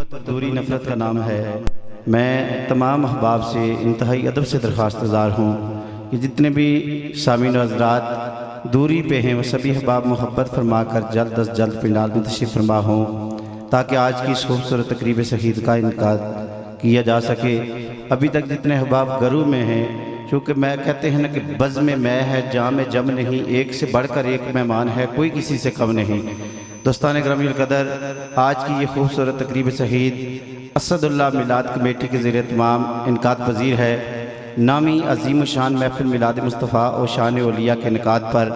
دوری نفرت کا نام ہے۔ میں تمام احباب سے انتہائی ادب سے درخواست گزار ہوں کہ جتنے بھی سامعین و حضرات دوری پہ ہیں وہ سبھی احباب محبت فرما کر جلد از جلد پنڈال میں تشریف فرما ہوں تاکہ آج کی اس خوبصورت تقریب شہید کا انعقاد کیا جا سکے۔ ابھی تک جتنے احباب گھروں میں ہیں، چونکہ میں کہتے ہیں نا کہ بزم میں ہے جام جم نہیں، ایک سے بڑھ کر ایک مہمان ہے، کوئی کسی سے کم نہیں۔ دوستان گرامی القدر، آج کی یہ خوبصورت تقریب شہید اسد اللہ میلاد کمیٹی کے زیر اہتمام انعقاد پذیر ہے۔ نامی عظیم شان محفل میلاد مصطفیٰ اور شان اولیاء کے انعقاد پر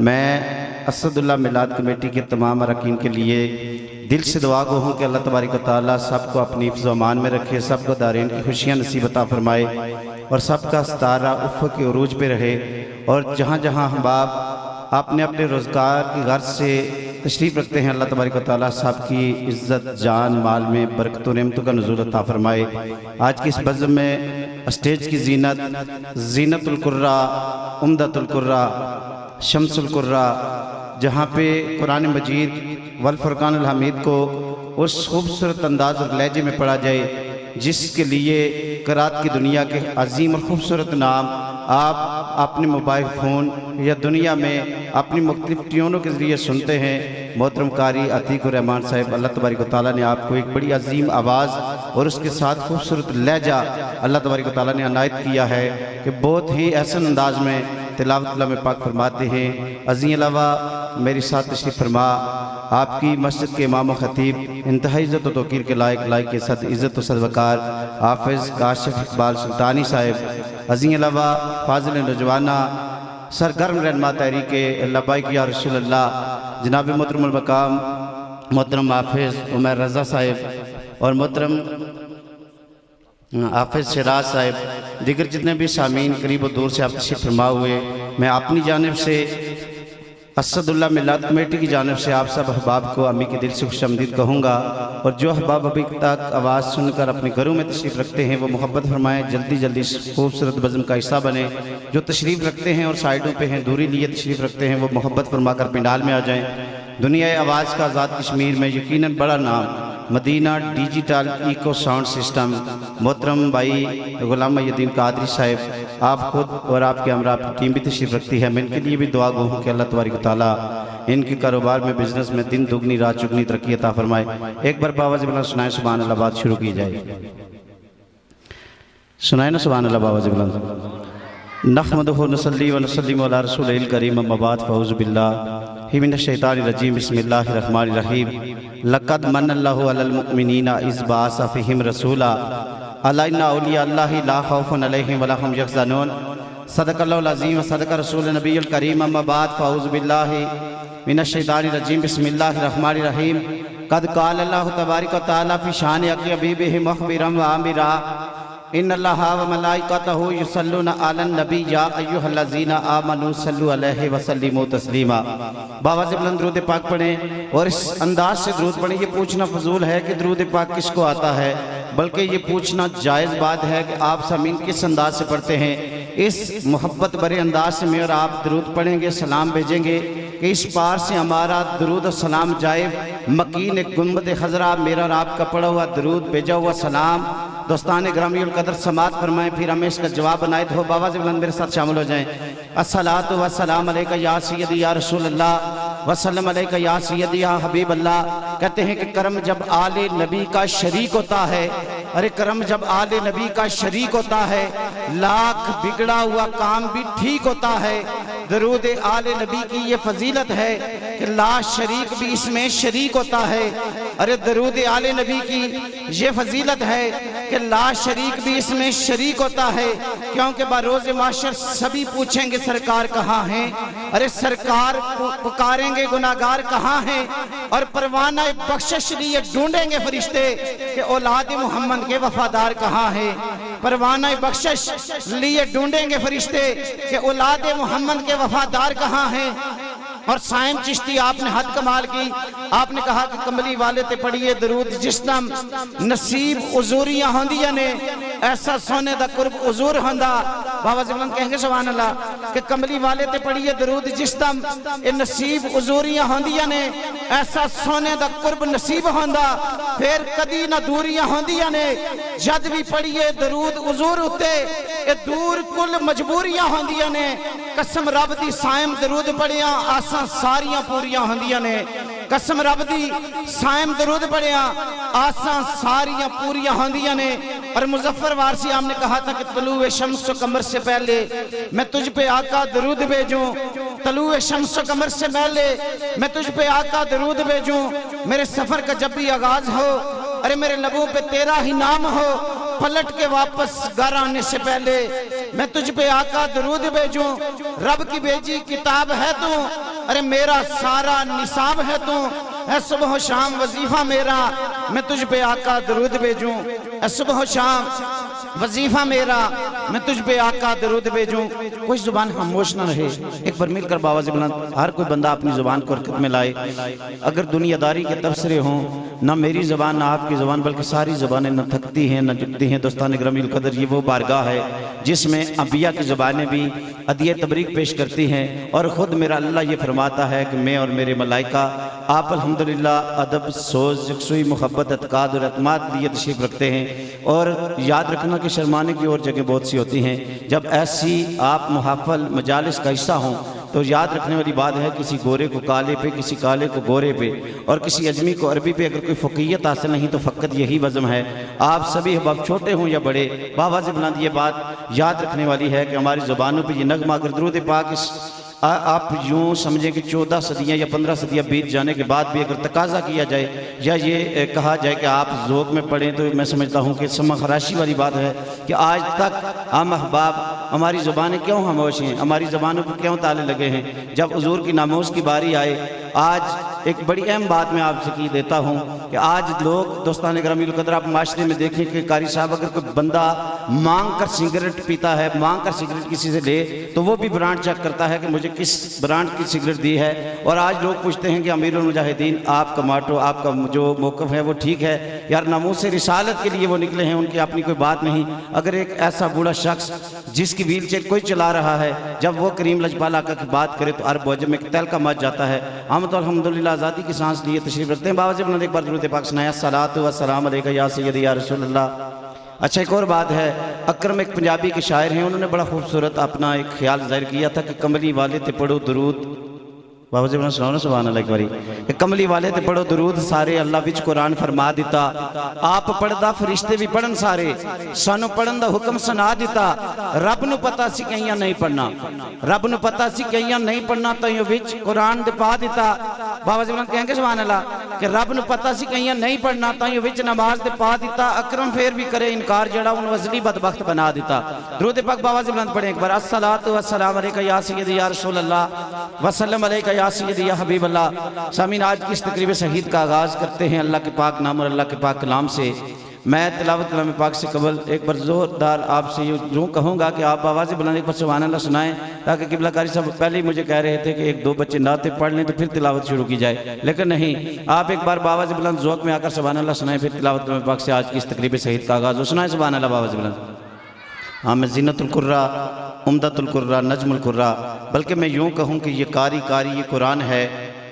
میں اسد اللہ میلاد کمیٹی کے تمام اراکین کے لیے دل سے دعا گو ہوں کہ اللہ تبارک و تعالیٰ سب کو اپنی حفظ و امان میں رکھے، سب کو دارین کی خوشیاں نصیب عطا فرمائے اور سب کا ستارہ افق کے عروج پہ رہے، اور جہاں جہاں احباب اپنے اپنے روزگار کی غرض سے تشریف رکھتے ہیں، اللہ تبارک و تعالیٰ سب کی عزت جان مال میں برکت و نعمتوں کا نزول عطا فرمائے۔ آج کی اس بزم میں اسٹیج کی زینت القرہ، عمدۃ القرہ، شمس القرہ، جہاں پہ قرآن مجید والفرقان الحمید کو اس خوبصورت انداز اور لہجے میں پڑھا جائے جس کے لیے قرات کی دنیا کے عظیم اور خوبصورت نام آپ اپنے موبائل فون یا دنیا میں اپنی مختلف ٹیونوں کے ذریعے سنتے ہیں۔ محترم قاری عتیق الرحمان صاحب، اللہ تبارک و تعالیٰ نے آپ کو ایک بڑی عظیم آواز اور اس کے ساتھ خوبصورت لہجہ اللہ تبارک و تعالیٰ نے عنایت کیا ہے کہ بہت ہی احسن انداز میں تلاوت کلام پاک فرماتے ہیں۔ ازیں علاوہ میری ساتھ تشریف فرما آپ کی مسجد کے امام و خطیب، انتہائی عزت و توقیر کے لائق کے صد عزت و صد وقار حافظ کاشف اقبال سلطانی صاحب، ازیں علاوہ فاضل نوجوانہ سرگرم رہنما تحریک لبیک یا رسول اللہ جناب محترم المقام محترم حافظ عمر رضا صاحب اور محترم حافظ شیراز صاحب، دیگر جتنے بھی سامعین قریب و دور سے آپ تشریف فرما ہوئے، میں اپنی جانب سے اسد اللہ میلاد کمیٹی کی جانب سے آپ سب احباب کو امی کے دل سے خوش آمدید کہوں گا، اور جو احباب ابھی تک آواز سن کر اپنے گھروں میں تشریف رکھتے ہیں وہ محبت فرمائیں، جلدی اس خوبصورت بزم کا حصہ بنیں۔ جو تشریف رکھتے ہیں اور سائیڈوں پہ ہیں، دوری لیے تشریف رکھتے ہیں، وہ محبت فرما کر پنڈال میں آ جائیں۔ دنیا آواز کا آزاد کشمیر میں یقیناً بڑا نام مدینہ ڈیجیٹل ایکو ساؤنڈ سسٹم، محترم بھائی غلام محی الدین قادری صاحب، آپ خود اور آپ کے ہمراہ ٹیم بھی تشریف رکھتی ہے۔ میں ان کے لیے بھی دعا گو ہوں کہ اللہ تبارک و تعالیٰ ان کے کاروبار میں بزنس میں دن دگنی رات چگنی ترقی عطا فرمائے۔ ایک بار باواز بلند سنائیں سبحان اللہ، بات شروع کی جائے۔ سنائیں نا سبحان اللہ باواز بلند۔ نحمدہ نصلی و نسلم علی رسول الکریم، اما بعد فاعوذ باللہ من الشیطان الرجیم، بسم اللہ الرحمن الرحیم۔ لقد من اللہ علی المؤمنین اذ بعث فیہم رسولا الا ان اولیاء اللہ لا خوف علیہم ولا هم یحزنون۔ صدق اللہ العظیم و صدق رسول نبی الکریم، اما بعد فاعوذ باللہ من الشیطان الرجیم، بسم اللہ الرحمن الرحیم۔ قد قال اللہ تبارک و تعالی فی شان حبیبہ مخبرا و عامرا، ان اللہ و ملائکتہ یصلون علی النبی یا ایھا الذین آمنوا صلوا علیہ وسلموا تسلیما۔ باواز بلند درود پاک پڑھیں اور اس انداز سے درود پڑھیں۔ یہ پوچھنا فضول ہے کہ درود پاک کس کو آتا ہے، بلکہ یہ پوچھنا جائز بات ہے کہ آپ سامعین کس انداز سے پڑھتے ہیں۔ اس محبت بھرے انداز سے میں اور آپ درود پڑھیں گے، سلام بھیجیں گے کہ اس پار سے ہمارا درود و سلام جائے۔ مکین گنبد خضرا میرا اور آپ کا پڑھا ہوا درود، بھیجا ہوا سلام دوستان گرامی القدر سماعت فرمائیں، پھر ہمیں اس کا جواب عنایت ہو۔ باواز بلند میرے ساتھ شامل ہو جائیں۔ الصلاۃ والسلام علیکہ یا سیدی یا رسول اللہ، وسلم علیکہ یا سیدی یا حبیب اللہ۔ کہتے ہیں کہ کرم جب آل نبی کا شریک ہوتا ہے، ارے کرم جب آل نبی کا شریک ہوتا ہے، لاکھ بگڑا ہوا کام بھی ٹھیک ہوتا ہے۔ درود آل نبی کی یہ فضیلت ہے کہ لا شریک بھی اس میں شریک ہوتا ہے۔ ارے درود آل نبی کی یہ فضیلت ہے کہ لا شریک بھی اس میں شریک ہوتا ہے، کیونکہ بروز معاشر سبھی پوچھیں گے سرکار کہاں ہیں، ارے سرکار پکاریں گے گناہگار کہاں ہیں، اور پروانہ بخشش لیے ڈھونڈیں گے فرشتے کہ اولاد محمد کے وفادار کہاں ہیں۔ پروانہ بخشش لیے ڈھونڈیں گے فرشتے کہ اولاد محمد کے وفادار کہاں ہیں۔ اور سائم چشتی آپ نے حد کمال کی، آپ نے کہا کہ کملی والے تے پڑھیے درود جس نام نصیب عذوریاں ہوندیاں نے، ایسا سونے دا قرب حضور ہوندا بابا زبلند کہیں گے سبحان اللہ کہ کملی والے تے پڑھیے درود جس تم اے نصیب حضوریاں ہوندیاں نے ایسا سونے دا قرب نصیب ہوندا پھر کدی نہ دوریاں ہوندیاں نے جد بھی پڑھیے درود حضور اتے اے دور کل مجبوریاں ہوندیاں نے قسم رب دی سائم درود پڑھیاں آساں ساریاں پوریاں ہوندیاں نے قسم رب دی سائم درود پڑھیاں آساں ساریاں پوریاں ہوندیاں نے اور مظفر وارسی ہم نے کہا تھا کہ طلوع شمس و قمر سے پہلے میں تجھ پہ آقا درود بھیجوں طلوع شمس و قمر سے پہلے میں تجھ پہ آقا درود بھیجوں میرے سفر کا جب بھی آغاز ہو ارے میرے لبوں پہ تیرا ہی نام ہو پلٹ کے واپس گھر آنے سے پہلے میں تجھ پہ آقا درود بھیجوں رب کی بھیجی کتاب ہے تو ارے میرا سارا نصاب ہے تو اے صبح و شام وظیفہ میرا میں تجھ پہ آقا درود بھیجوں اے صبح و شام وظیفہ میرا میں تجھ پہ آقا درود بھیجوں کوئی زبان خاموش نہ رہے ایک بار مل کر بابا زبلند ہر کوئی بندہ اپنی زبان کو حرکت میں لائے اگر دنیا داری کے تبصرے ہوں نہ میری زبان نہ آپ کی زبان بلکہ ساری زبانیں نہ تھکتی ہیں نہ جھکتی ہیں دوستان گرامی القدر یہ وہ بارگاہ ہے جس میں انبیاء کی زبانیں بھی عدیہ تبریک پیش کرتی ہیں اور خود میرا اللہ یہ فرماتا ہے کہ میں اور میرے ملائکہ آپ الحمدللہ ادب سوز یکسوئی محبت اعتقاد اور اعتماد لیے تشریف رکھتے ہیں اور یاد رکھنا کہ شرمانے کی اور جگہ بہت سی ہوتی ہیں جب ایسی آپ محافل مجالس کا حصہ ہوں تو یاد رکھنے والی بات ہے کسی گورے کو کالے پہ کسی کالے کو گورے پہ اور کسی عجمی کو عربی پہ اگر کوئی فقیت حاصل نہیں تو فقط یہی وزم ہے آپ سبھی احباب چھوٹے ہوں یا بڑے بابا زبلند یہ بات یاد رکھنے والی ہے کہ ہماری زبانوں پہ یہ نغمہ اگر درود پاک آپ یوں سمجھیں کہ 14 صدیاں یا 15 صدیاں بیت جانے کے بعد بھی اگر تقاضا کیا جائے یا یہ کہا جائے کہ آپ ذوق میں پڑھیں تو میں سمجھتا ہوں کہ سما خراشی والی بات ہے کہ آج تک ہم احباب ہماری زبانیں کیوں خاموش ہیں ہماری زبانوں پر کیوں تالے لگے ہیں جب حضور کی ناموس کی باری آئے آج ایک بڑی اہم بات میں آپ سے کی دیتا ہوں کہ آج لوگ دوستان گرامی القدر آپ معاشرے میں دیکھیں کہ قاری صاحب اگر کوئی بندہ مانگ کر سگریٹ پیتا ہے مانگ کر سگریٹ کسی سے لے تو وہ بھی برانڈ چیک کرتا ہے کہ مجھے کس برانڈ کی سگریٹ دی ہے اور آج لوگ پوچھتے ہیں کہ امیر المجاہدین آپ کا ماٹو آپ کا جو موقف ہے وہ ٹھیک ہے یار ناموس رسالت کے لیے وہ نکلے ہیں ان کی اپنی کوئی بات نہیں اگر ایک ایسا بوڑھا شخص جس کی ویل چیئر کوئی چلا رہا ہے جب وہ کریم لجپال آقا کی بات کرے تو عرب وجہ میں تہلکہ مچ جاتا ہے ہم تو الحمدللہ آزادی کی سانس لیے تشریف رکھتے ہیں بابا زبلند ایک بار درود پاک سنایا الصلاۃ والسلام علیکہ یا سیدی یا رسول اللہ اچھا ایک اور بات ہے اکرم ایک پنجابی کے شاعر ہیں انہوں نے بڑا خوبصورت اپنا ایک خیال ظاہر کیا تھا کہ کملی والے تے پڑھو درود بابا زبلند سناؤ نا سبحان اللہ ایک باری کہ کملی والے تے پڑھو درود سارے اللہ وچ قرآن فرما دیتا آپ پڑھدا فرشتے بھی پڑھن سارے سانو پڑھن دا حکم سنا دیتا رب نو پتا سی کہیں نہیں پڑھنا رب نو پتا سی کہیں نہیں پڑھنا تو یہ وچ قرآن دے پا دیتا بابا زبلند کہیں گے سبحان اللہ کہ رب نو پتا سی کہیں نہیں پڑھنا تو یہ وچ نماز دے پا دیتا اکرم پھر بھی کرے انکار جڑا انہوں وزلی بدبخت بنا دیتا درود پاک بابا زبلند پڑھیں ایک بار الصلاۃ والسلام علیکہ یا سیدی یا رسول اللہ وسلم علیکہ یا سیدی یا حبیب اللہ سامعین آج کی اس تقریب شہید کا آغاز کرتے ہیں اللہ کے پاک نام اور اللہ کے پاک کلام سے میں تلاوت کلام پاک سے قبل ایک بار زوردار آپ سے یوں کہوں گا کہ آپ آواز بلند ایک بار سبحان اللہ سنائیں تاکہ قبلہ قاری صاحب پہلے ہی مجھے کہہ رہے تھے کہ ایک دو بچے نعتیں پڑھ لیں تو پھر تلاوت شروع کی جائے لیکن نہیں آپ ایک بار آواز بلند ذوق میں آ کر سبحان اللہ سنائیں پھر تلاوت کلام پاک سے آج کی اس تقریب شہید کا آغاز ہو سنائیں سبحان اللہ آواز بلند ہاں میں زینت القرہ عمدۃ القرہ نجم القرہ بلکہ میں یوں کہوں کہ یہ کاری یہ قرآن ہے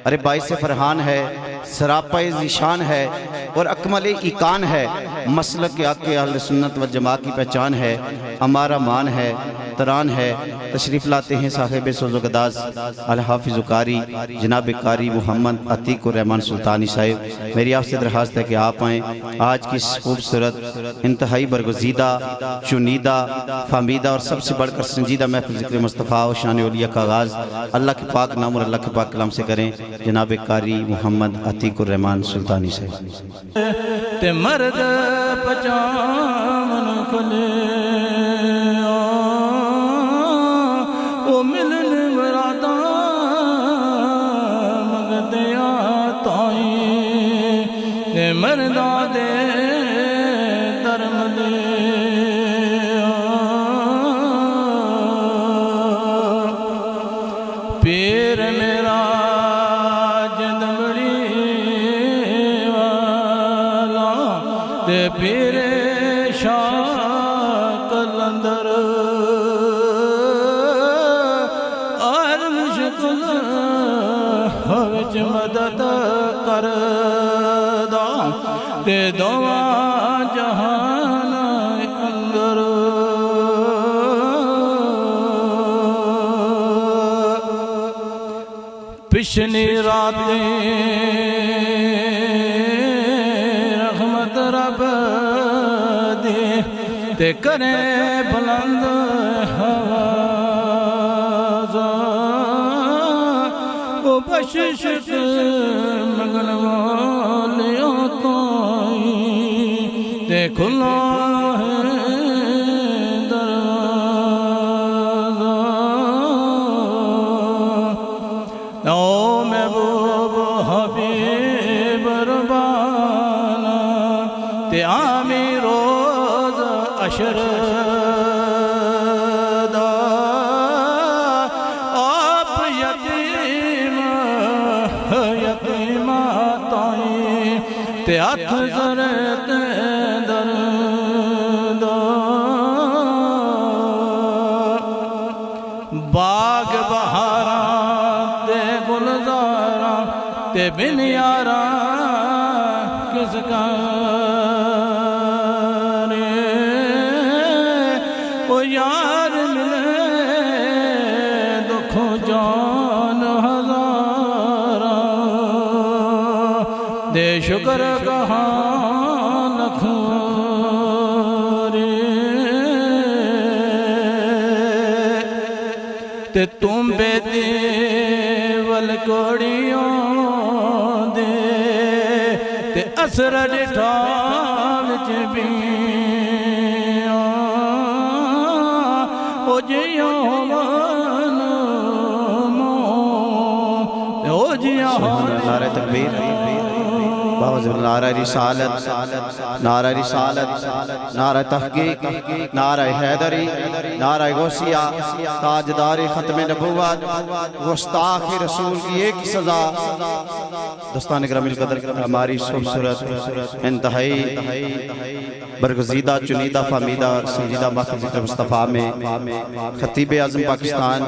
ارے باعث فرحان ہے سراپا ذیشان ہے اور اکمل ایقان ہے مسلک کے آقے اہل سنت و جماعت کی پہچان ہے ہمارا مان ہے تران ہے تشریف لاتے ہیں صاحب سوز و گداز الحافظ قاری جناب قاری محمد عتیق الرحمن سلطانی صاحب میری آپ سے درخواست ہے کہ آپ آئیں آج کی خوبصورت انتہائی برگزیدہ چنیدہ فامیدہ اور سب سے بڑھ کر سنجیدہ محفل ذکر مصطفیٰ و شان اولیاء کا آغاز اللہ کے پاک نام اور اللہ کے پاک کلام سے کریں جناب قاری محمد عتیق الرحمن سلطانی صاحب تے مرد پچامن کھلے او ملن مراداں مگدیا تائیں تے مرداں دے درم دے پیر میرا پیر شاہ وچ مدد کردا تے دوواں جہان اندر پچھلی راتیں رحمت رب دی تے کرے بلند وہ بخشش منگن والیوں تائیں تے کھلا ہے دروازہ او محبوب حبیب ربانا تے آمی روز عشر تے ہتھ زرت درد باغ بہاراں تے گلزاراں تے بن یاراں کس کرے او یار ملے دکھوں جان ہزاراں دے شکر کہاں نکھارے تے تم بے دیول کوڑیوں دے تے اثر ڈٹھا وچ بیاں او جیوں من موں او جیوں نعرہ تکبیر، نعرہ رسالت، نعرہ رسالت، نعرہ تحقیق، نعرہ حیدری، نعرہ غوثیہ، تاجدار ختم نبوت، گستاخ رسول کی ایک سزا۔ دوستان گرامی القدر، ہماری خوبصورت انتہائی برگزیدہ چنیدہ فہمیدہ سنجیدہ محفل ذکر مصطفیٰ میں خطیب اعظم پاکستان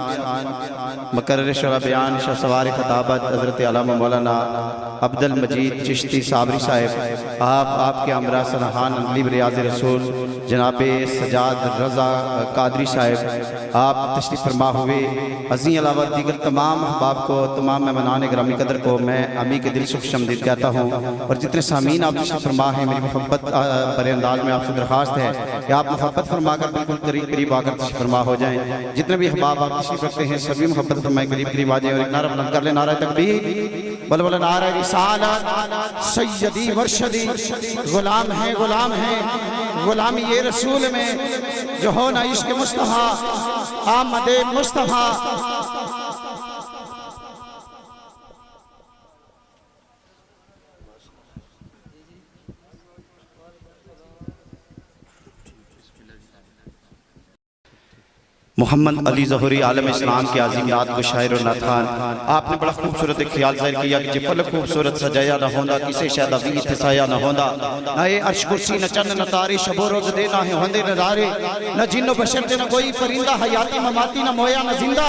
مقرر شورا بیان شاہ سوار خطابت حضرت علامہ مولانا عبد المجید چشتی صابری صاحب، آپ کے امراء سرحان انگلیب ریاض رسول جناب سجاد رضا قادری صاحب، آپ تشریف فرما ہوئے۔ ازیں علاوہ دیگر تمام احباب کو، تمام مہمانان گرامی قدر کو میں امی کے دل سے خوش آمدید کہتا ہوں، اور جتنے سامعین آپ تشریف فرما ہیں، میری محبت بڑے انداز میں آپ سے درخواست ہے کہ آپ محبت فرما کر بالکل قریب آ کر تشریف فرما ہو جائیں۔ جتنے بھی احباب آپ تشریف رکھتے ہیں سبھی محبت فرمائیں، قریب آ جائیں، اور ایک نعرہ بلند کر لیں، نعرہ تکبیر، بلبل نعرہ رسالت، سیدی مرشدی، غلام ہیں غلامی یہ رسول میں جو ہونا عشق مصطفیٰ، آمد مصطفیٰ۔ محمد علی ظہوری عالم اسلام کے عظیم نعت کو شاعر و نعت خوان، آپ نے بڑا خوبصورت ایک خیال ظاہر کیا کہ جفل خوبصورت سجایا نہ ہوندا، کسے شاید ابھی اتسایا نہ ہوندا، نہ اے عرش کرسی نہ چند نہ تاری، شب و روز دے نہ ہوندے نظارے، نہ جن و بشر دے نہ کوئی پرندہ، حیاتی مماتی نہ مویا نہ زندہ،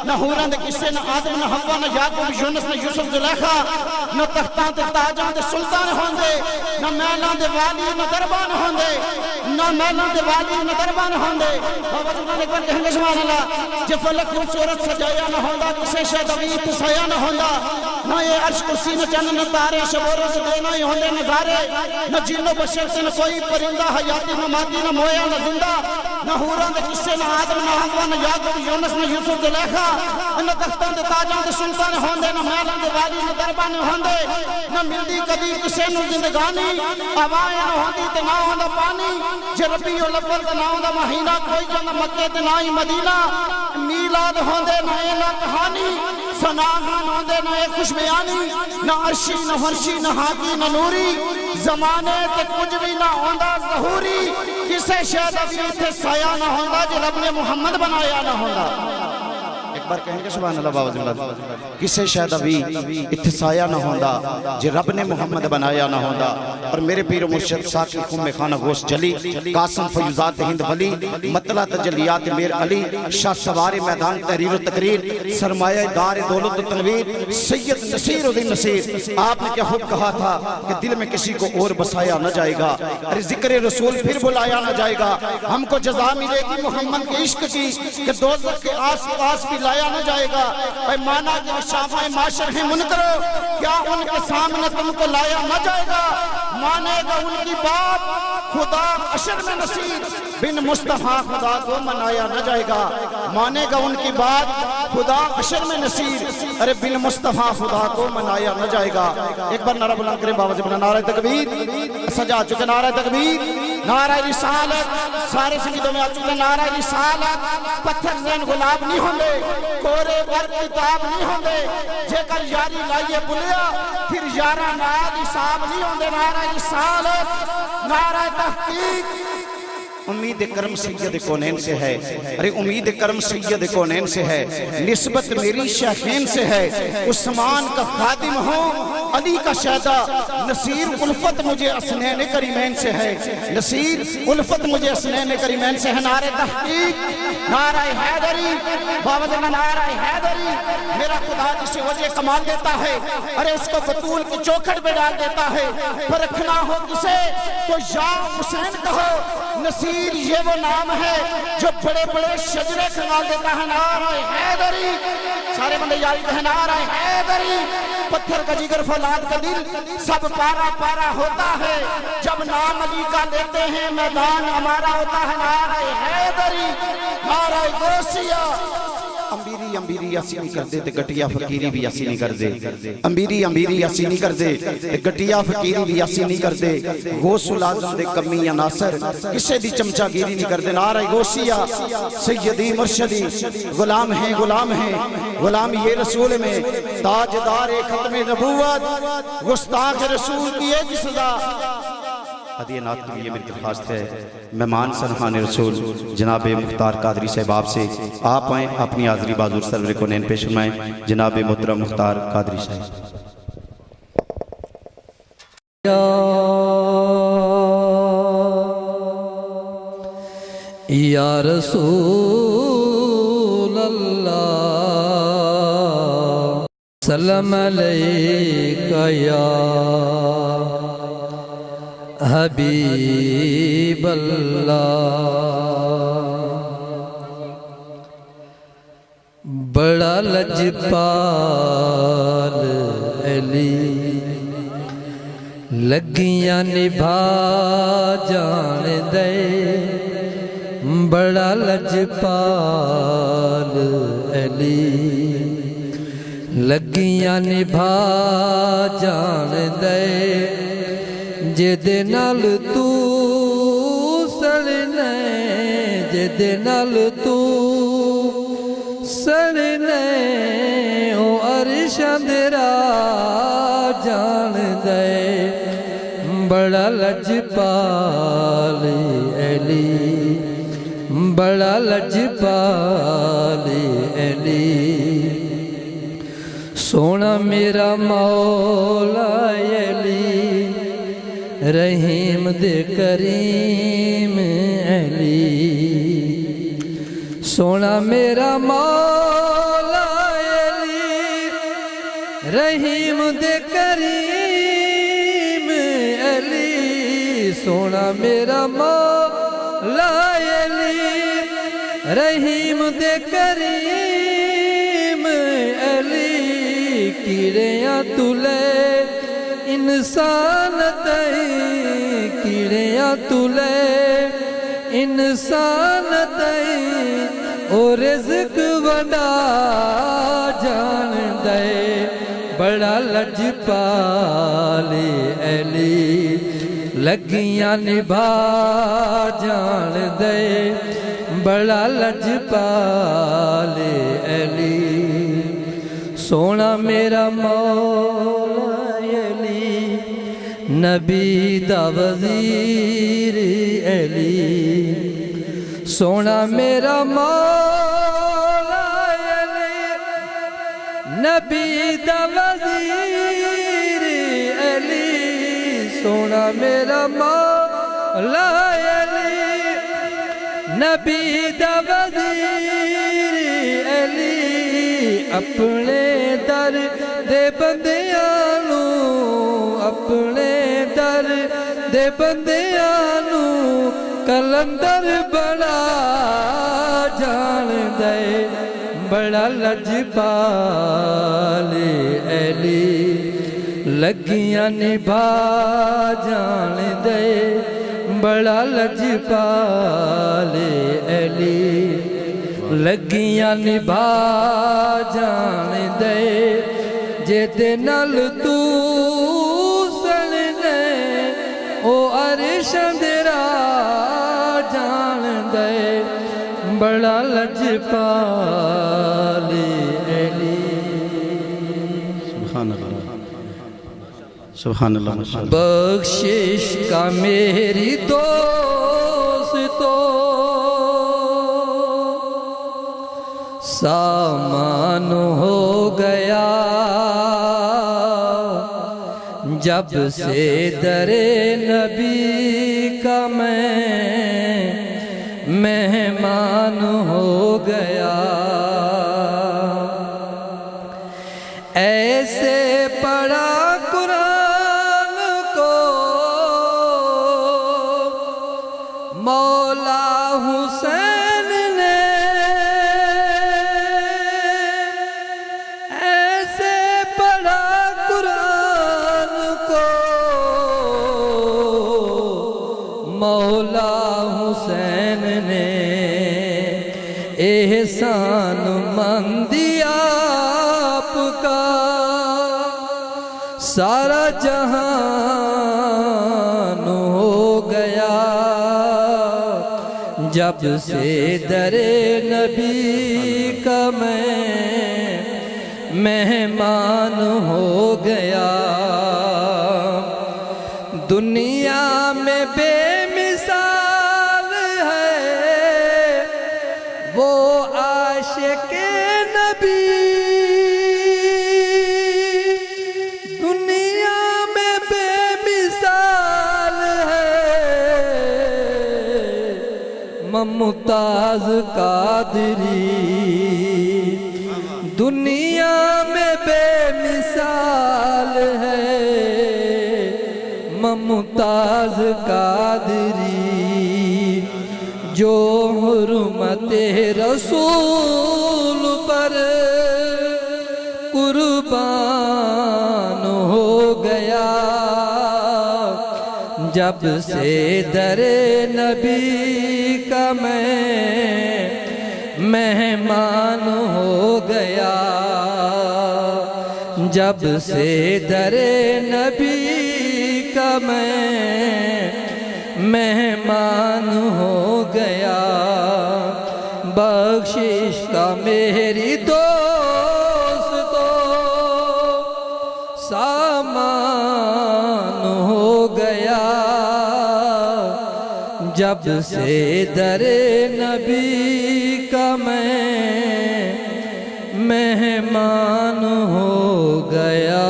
نہ حوران دے کسے نہ آدم نہ حوا نہ یعقوب یونس نہ یوسف زلیخا، نہ تختان دے تاجاں دے سلطان ہوندے، نہ میلان دے والی نہ دربان ہوندے، نہ میلان دے والی نہ دربان ہوندے۔ بابا جنان ایک بار کہیں گے سبحان اللہ، جفل خوبصورت سجایا نہ ہوندا، کسے شاید ابھی اتسایا نہ ہوندا، نہ یہ عرش کرسی نہ چند نہ تارے، شب و روز دے نہ ہوندے نظارے، نہ جن و بشر سے نہ کوئی پرندہ، حیاتی مماتی نہ مویا نہ زندہ، نہ حوران دے کسے نہ آدم نہ حوا نہ یعقوب یونس نہ یوسف زلیخا، نہ تختان دے تاجاں دے سلطان ہوندے، نہ میلان دے والی نہ دربان ہوندے، نہ ملدی کدی کسے نو زندگانی، ہوائیں نہ ہوندی تے نہ ہوندا پانی، جے ربیع الاول تے نہ ہوندا مہینہ کوئی، جنہ مکے تے نہ ہی مدینہ، میلاد ہوندے نہ اے نہ کہانی، سناغان ہوندے نہ اے خوش بیانی، نہ عرشی نہ فرشی نہ حاکی نہ نوری، زمانے تے کچھ بھی نہ ہوندا ظہوری، کسے شاید ابھی اتھے سایہ نہ ہوندا، جے رب نے محمد بنایا نہ ہوندا۔ ایک اکبر کہیں گے سبحان اللہ باوجود کسے شاید ابھی اتسایا نہ ہوندا جے رب نے محمد بنایا نہ ہوندا اور میرے پیر و مرشد ساقی خم خانہ گوشت جلی قاسم فیوزات ہند ولی مطلع تجلیات میر علی شاہ سوار میدان تحریر و تقریر سرمایہ دار دولت و تنویر سید نصیر الدین نصیر آپ نے کیا خود کہا تھا کہ دل میں کسی کو اور بسایا نہ جائے گا ارے ذکر رسول پھر بلایا نہ جائے گا ہم کو جزا ملے گی محمد کے عشق کی کہ دوزخ کے آس پاس بھی لایا نہ جائے گا اے مانا کہ شافع معاشر ہیں منکرو کیا ان کے سامنے تم کو لایا نہ جائے گا مانے گا ان کی بات خدا عشر میں نصیر بن مصطفیٰ خدا کو منایا نہ جائے گا مانے گا ان کی بات خدا عشر میں نصیر ارے بن مصطفیٰ خدا کو منایا نہ جائے گا ایک بار نعرہ بلند کریں بابا جبنا نعرہ تکبیر سجا چکے نعرہ تکبیر نعرہ رسالت سارے سنگیتوں میں آ چکے نعرہ رسالت پتھر زین غلاب نہیں ہوں گے کورے ور کتاب نہیں ہوں گے جے کر یاری لائیے بلیا پھر یارہ نعرہ صاحب نہیں ہوں گے نعرہ رسالت نعرہ تحقیق امید کرم سید کونین سے ہے ارے امید کرم سید کونین سے ہے نسبت میری شیخین سے ہے عثمان کا خادم ہوں علی کا شہدہ نصیر الفت مجھے اسنین کریمین سے ہے نصیر الفت مجھے اسنین کریمین سے ہے نعرہ تحقیق نعرہ حیدری بابا جانا نعرہ حیدری میرا خدا جسے وجہ کمال دیتا ہے ارے اس کو بطول کی چوکھٹ پہ ڈال دیتا ہے پر رکھنا ہو کسے تو یا حسین کہو نصیر یہ وہ نام ہے جو بڑے بڑے شجرے کھنال دیتا ہے نعرہ حیدری سارے بندے یاری کہیں نعرہ حیدری پتھر کا جگر فولاد کا دل سب پارا پارا ہوتا ہے جب نام علی کا لیتے ہیں میدان ہمارا ہوتا ہے نعرہ حیدری نعرہ غوثیہ امبیری امبیری اسی نہیں کر دے تے گٹیا فقیری بھی اسی نہیں کر دے امبیری امبیری اسی نہیں کر دے تے گٹیا فقیری بھی اسی نہیں کر دے غوث العظم دے کمی یا ناصر کسے دی چمچا گیری نہیں کر دے نعرہ غوثیہ سیدی مرشدی غلام ہیں غلام یہ رسول میں تاجدار ختم نبوت گستاخ رسول کی ایک سزا عدیہ نات کے لیے میری درخواست ہے مہمان سنہان رسول جناب مختار قادری صاحب سے آپ آئیں اپنی حاضری بازور سرور کونین پیش فرمائیں جناب محترم مختار قادری صاحب یا رسول اللہ سلام علیکہ یا حبیب اللہ بڑا لجپال علی لگیاں نبھا جان دے بڑا لجپال علی لگیاں نبھا جان دے جدے نال تو سڑنے جدے نال تو سڑنے او عرش اندرا جان دے بڑا لجپال علی بڑا لجپال علی سونا میرا مولا علی رحیم دے کریم علی سونا میرا مولا علی رحیم دے کریم علی سونا میرا مولا علی رحیم دے کریم علی کیڑیاں تلے انسان تئی کیڑیاں تلے انسان تئی او رزق وڈا جان دے بڑا لجپال علی لگیاں نبھا جان دے بڑا لجپال علی سونا میرا مولا نبی دا وزیر علی سونا میرا مولا علی نبی دا وزیر علی سونا میرا مولا علی نبی دا وزیر علی اپنے در دے بندیاں نوں اپنے در دے بندیاں نوں کلندر بڑا جان دے بڑا لجپال علی لگیاں نبھا جان دے بڑا لجپال علی لگیاں نبھا جان دے جے دے نال تو سننے او عرش اندرا جان دے بڑا لجپال علی سبحان اللہ سبحان اللہ ماشاء اللہ بخشش کا میری دوستو سامان ہو گیا جب سے در نبی کا میں مہمان ہو گیا ایسے پڑھا قرآن کو مولا حسین نے ایسے پڑھا قرآن کو مولا حسین نے احسان مندی آپ کا سارا جہان ہو گیا جب سے در نبی کا میں مہمان ہو گیا دنیا میں بے مثال ہے وہ عاشق نبی دنیا میں بے مثال ہے ممتاز قادری دنیا میں بے مثال ہے ممتاز قادری جو حرمت رسول پر قربان ہو گیا جب سے در نبی کا میں مہمان ہو گیا جب سے در نبی کا میں مہمان ہو گیا بخشش کا میری دوستو سامان ہو گیا جب سے در نبی کا میں مہمان ہو گیا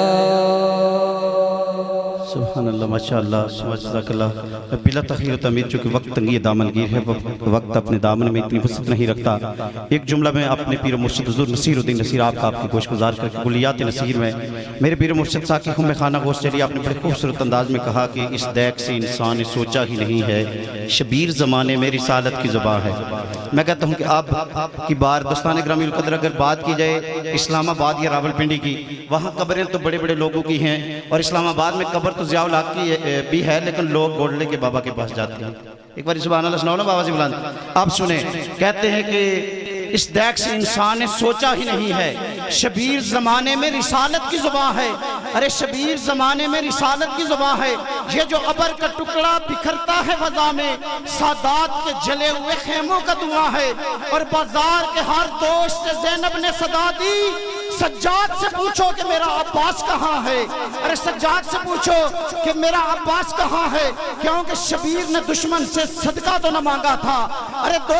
سبحان اللہ ماشاءاللہ جزاک اللہ بلا تخیر و تعمیر چونکہ وقت تنگی دامن گیر ہے وقت اپنے دامن میں اتنی وسعت نہیں رکھتا ایک جملہ میں اپنے پیر و مرشد حضور نصیر الدین نصیر آپ کا آپ کی گوش گزار کر کے کلیات نصیر میں میرے پیر و مرشد ساقی خم خانہ گوشت چلی آپ نے بڑے خوبصورت انداز میں کہا کہ اس دیکھ سے انسان نے سوچا ہی نہیں ہے شبیر زمانے میں رسالت کی زبان ہے میں کہتا ہوں کہ آپ کی بار دوستان گرامی القدر اگر بات کی جائے اسلام آباد یا راول پنڈی کی وہاں قبریں تو بڑے بڑے لوگوں کی ہیں اور اسلام آباد میں قبر تو ضیاء الحق کی بھی ہے لیکن لوگ گوڑلے کے بابا کے پاس جاتے ہیں ایک بار سبحان اللہ سناؤ نا بابا جی بلند آپ سنیں کہتے ہیں کہ اس دیکھ سے انسان نے سوچا ہی نہیں ہے شبیر زمانے میں رسالت کی زبان ہے ارے شبیر زمانے میں رسالت کی زبان ہے یہ جو ابر کا ٹکڑا بکھرتا ہے فضا میں سادات کے جلے ہوئے خیموں کا دعا ہے اور بازار کے ہر دوست سے زینب نے صدا دی سجاد سے پوچھو کہ میرا عباس کہاں ہے ارے سجاد سے پوچھو کہ میرا عباس کہاں ہے کیونکہ شبیر نے دشمن سے صدقہ تو نہ مانگا تھا ارے 2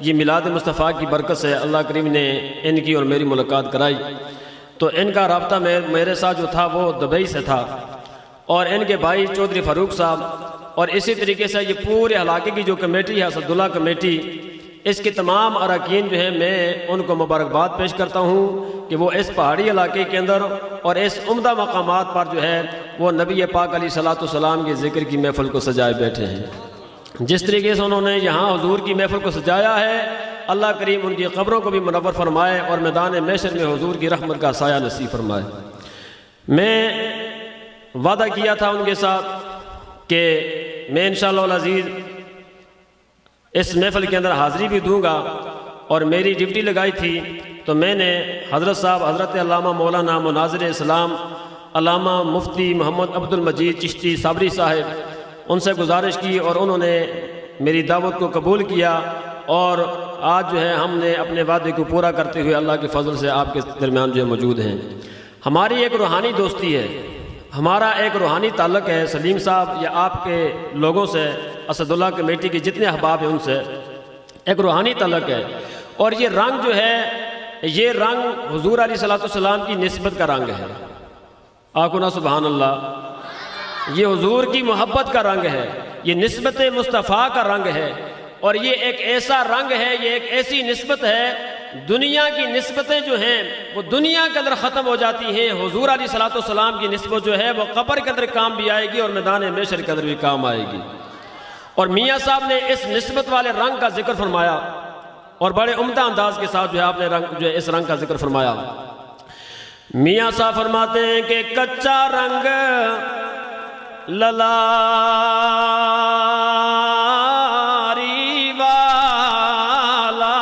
یہ میلاد مصطفیٰ کی برکت سے اللہ کریم نے ان کی اور میری ملاقات کرائی۔ تو ان کا رابطہ میرے ساتھ جو تھا وہ دبئی سے تھا، اور ان کے بھائی چودھری فاروق صاحب، اور اسی طریقے سے یہ پورے علاقے کی جو کمیٹی ہے اسد اللہ کمیٹی، اس کے تمام اراکین جو ہیں میں ان کو مبارکباد پیش کرتا ہوں کہ وہ اس پہاڑی علاقے کے اندر اور اس عمدہ مقامات پر جو ہے وہ نبی پاک علیہ الصلوۃ والسلام کے ذکر کی محفل کو سجائے بیٹھے ہیں۔ جس طریقے سے انہوں نے یہاں حضور کی محفل کو سجایا ہے، اللہ کریم ان کی قبروں کو بھی منور فرمائے اور میدان محشر میں حضور کی رحمت کا سایہ نصیب فرمائے۔ میں وعدہ کیا تھا ان کے ساتھ کہ میں انشاءاللہ العزیز اس محفل کے اندر حاضری بھی دوں گا، اور میری ڈیوٹی لگائی تھی تو میں نے حضرت صاحب حضرت علامہ مولانا مناظر اسلام علامہ مفتی محمد عبد المجید چشتی صابری صاحب ان سے گزارش کی، اور انہوں نے میری دعوت کو قبول کیا، اور آج جو ہے ہم نے اپنے وعدے کو پورا کرتے ہوئے اللہ کے فضل سے آپ کے درمیان جو ہے موجود ہیں۔ ہماری ایک روحانی دوستی ہے، ہمارا ایک روحانی تعلق ہے سلیم صاحب یا آپ کے لوگوں سے، اسد اللہ کمیٹی کے جتنے احباب ہیں ان سے ایک روحانی تعلق ہے، اور یہ رنگ جو ہے یہ رنگ حضور علیہ الصلوۃ والسلام کی نسبت کا رنگ ہے۔ آخونا سبحان اللہ، یہ حضور کی محبت کا رنگ ہے، یہ نسبت مصطفیٰ کا رنگ ہے، اور یہ ایک ایسا رنگ ہے، یہ ایک ایسی نسبت ہے، دنیا کی نسبتیں جو ہیں وہ دنیا کے اندر ختم ہو جاتی ہیں، حضور علیہ الصلوۃ والسلام کی نسبت جو ہے وہ قبر کے اندر کام بھی آئے گی اور میدان محشر کے اندر بھی کام آئے گی۔ اور میاں صاحب نے اس نسبت والے رنگ کا ذکر فرمایا، اور بڑے عمدہ انداز کے ساتھ جو ہے آپ نے اس رنگ کا ذکر فرمایا۔ میاں صاحب فرماتے ہیں کہ کچا رنگ للاری والا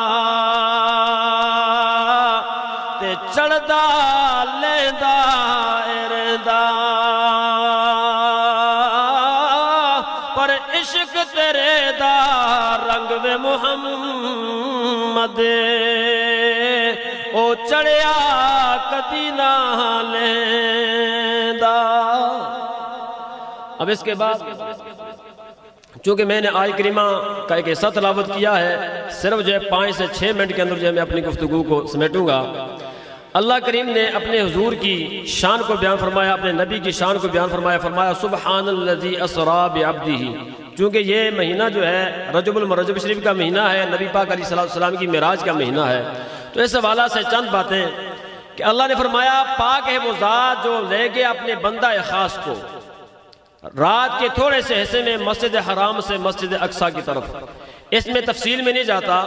تے چڑھدا لیندا اردا، پر عشق تیرے دا رنگ وے محمد او چڑھیا کدی نہ لیندا۔ اب اس کے بعد چونکہ میں نے آیت کریمہ کا ایک حصہ تلاوت کیا ہے، صرف جو ہے 5 سے 6 منٹ کے اندر جو ہے میں اپنی گفتگو کو سمیٹوں گا۔ اللہ کریم نے اپنے حضور کی شان کو بیان فرمایا، اپنے نبی کی شان کو بیان فرمایا، فرمایا سبحان الذی اسری بعبدہ۔ چونکہ یہ مہینہ جو ہے رجب شریف کا مہینہ ہے، نبی پاک علیہ السلام کی معراج کا مہینہ ہے، تو اس حوالہ سے چند باتیں کہ اللہ نے فرمایا پاک ہے وہ ذات جو لے گیا اپنے بندہ خاص کو رات کے تھوڑے سے حصے میں مسجد حرام سے مسجد اقصیٰ کی طرف۔ اس میں تفصیل میں نہیں جاتا۔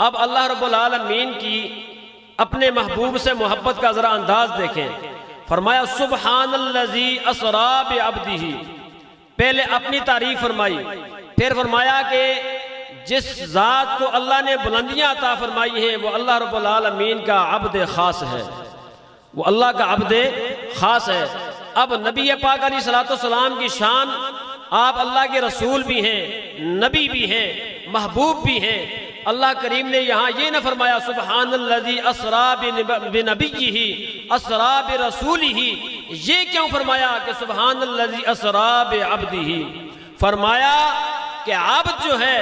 اب اللہ رب العالمین کی اپنے محبوب سے محبت کا ذرا انداز دیکھیں۔ فرمایا سبحان الذی اسری بعبدہ، پہلے اپنی تعریف فرمائی، پھر فرمایا کہ جس ذات کو اللہ نے بلندیاں عطا فرمائی ہیں وہ اللہ رب العالمین کا عبد خاص ہے، وہ اللہ کا عبد خاص ہے۔ اب نبی پاک علیہ الصلوۃ والسلام کی شان، آپ اللہ کے رسول بھی ہیں، نبی بھی ہیں، محبوب بھی ہیں۔ اللہ کریم نے یہاں یہ نہ فرمایا سبحان الذی اسری بنبیہ اسری برسولہ، یہ کیوں فرمایا کہ سبحان الذی اسری بعبدہ؟ فرمایا کہ عبد جو ہے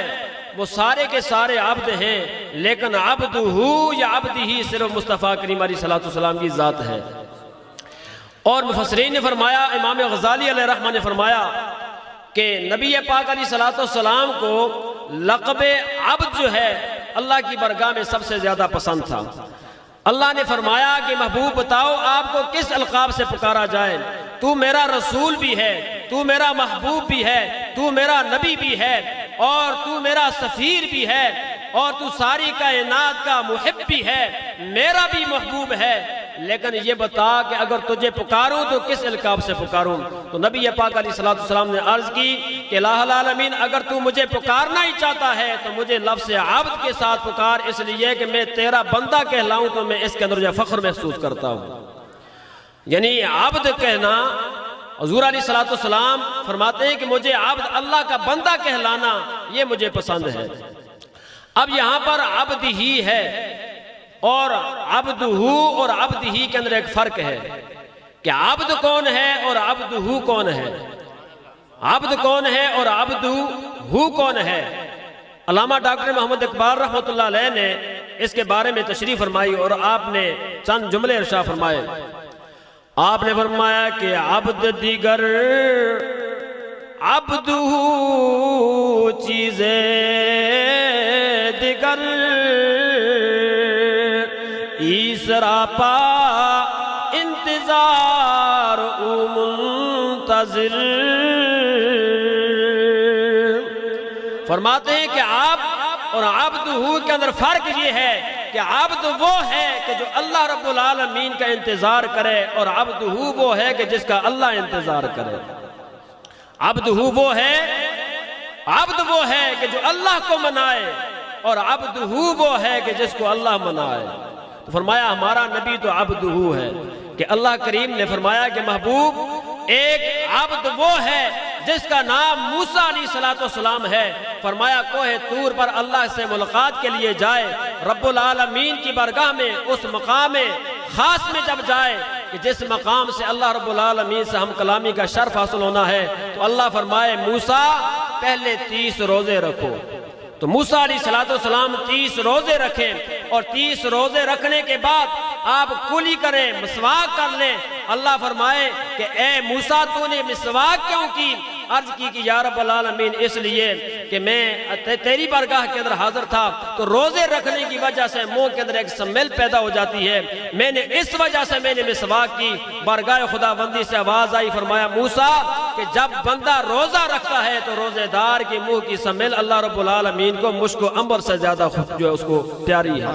وہ سارے کے سارے عبد ہیں، لیکن عبدہ یا عبدہ صرف مصطفیٰ کریم علیہ الصلوۃ والسلام کی ذات ہے۔ اور مفسرین نے فرمایا، امام غزالی علیہ رحمہ نے فرمایا کہ نبی پاک علیہ الصلوۃ والسلام کو لقب عبد جو ہے اللہ کی بارگاہ میں سب سے زیادہ پسند تھا۔ اللہ نے فرمایا کہ محبوب بتاؤ آپ کو کس القاب سے پکارا جائے؟ تو میرا رسول بھی ہے، تو میرا محبوب بھی ہے، تو میرا نبی بھی ہے، اور تو میرا سفیر بھی ہے، اور تو ساری کائنات کا محب بھی ہے، میرا بھی محبوب ہے، لیکن یہ بتا کہ اگر تجھے پکاروں تو کس القاب سے پکاروں؟ تو نبی پاک علیہ الصلوۃ والسلام نے عرض کی کہ الہ العالمین اگر تو مجھے پکارنا ہی چاہتا ہے تو مجھے لفظ عبد کے ساتھ پکار، اس لیے کہ میں تیرا بندہ کہلاؤں تو میں اس کے اندر جو فخر محسوس کرتا ہوں۔ یعنی عبد کہنا، حضور علیہ الصلوۃ والسلام فرماتے ہیں کہ مجھے عبد اللہ کا بندہ کہلانا یہ مجھے پسند ہے۔ اب یہاں پر عبد ہی ہے، اور عبدہ اور عبد ہی کے اندر ایک فرق ہے کہ عبد کون ہے اور عبدہ کون ہے۔ عبد کون ہے اور عبد ہو کون ہے؟ علامہ ڈاکٹر محمد اقبال رحمۃ اللہ علیہ نے اس کے بارے میں تشریح فرمائی اور آپ نے چند جملے ارشاد فرمائے۔ آپ نے فرمایا کہ عبد دیگر عبد ہو چیزیں دیگر ایسرا پا انتظار او منتظر۔ فرماتے ہیں کہ عبد اور عبد ہو کے اندر فرق یہ ہے کہ عبد وہ ہے کہ جو اللہ رب العالمین کا انتظار کرے اور عبد ہو وہ ہے کہ جس کا اللہ انتظار کرے۔ عبد ہو وہ ہے کہ جو اللہ کو منائے اور عبد ہو وہ ہے کہ جس کو اللہ منائے۔ تو فرمایا ہمارا نبی تو عبد ہو ہے کہ اللہ کریم نے فرمایا کہ محبوب ایک عبد وہ ہے جس کا نام موسیٰ علیہ السلام ہے۔ فرمایا کوہ طور پر اللہ سے ملاقات کے لیے جائے، رب العالمین کی بارگاہ میں اس مقام خاص میں جب جائے کہ جس مقام سے اللہ رب العالمین سے ہم کلامی کا شرف حاصل ہونا ہے، تو اللہ فرمائے موسیٰ پہلے 30 روزے رکھو۔ تو موسیٰ علیہ السلام 30 روزے رکھیں اور 30 روزے رکھنے کے بعد آپ کلی کریں، مسواک کر لیں۔ اللہ فرمائے کہ اے موسیٰ تو نے مسواک کیوں کی؟ عرض کی کہ یا رب العالمین اس لیے کہ میں تیری بارگاہ کے اندر حاضر تھا تو روزے رکھنے کی وجہ سے منہ کے اندر ایک سمیل پیدا ہو جاتی ہے، میں نے اس وجہ سے میں نے مسواک کی۔ بارگاہ خدا بندی سے آواز آئی، فرمایا موسیٰ کہ جب بندہ روزہ رکھتا ہے تو روزے دار کے منہ کی سمیل اللہ رب العالمین کو مشک و عنبر سے زیادہ جو ہے اس کو پیاری ہے۔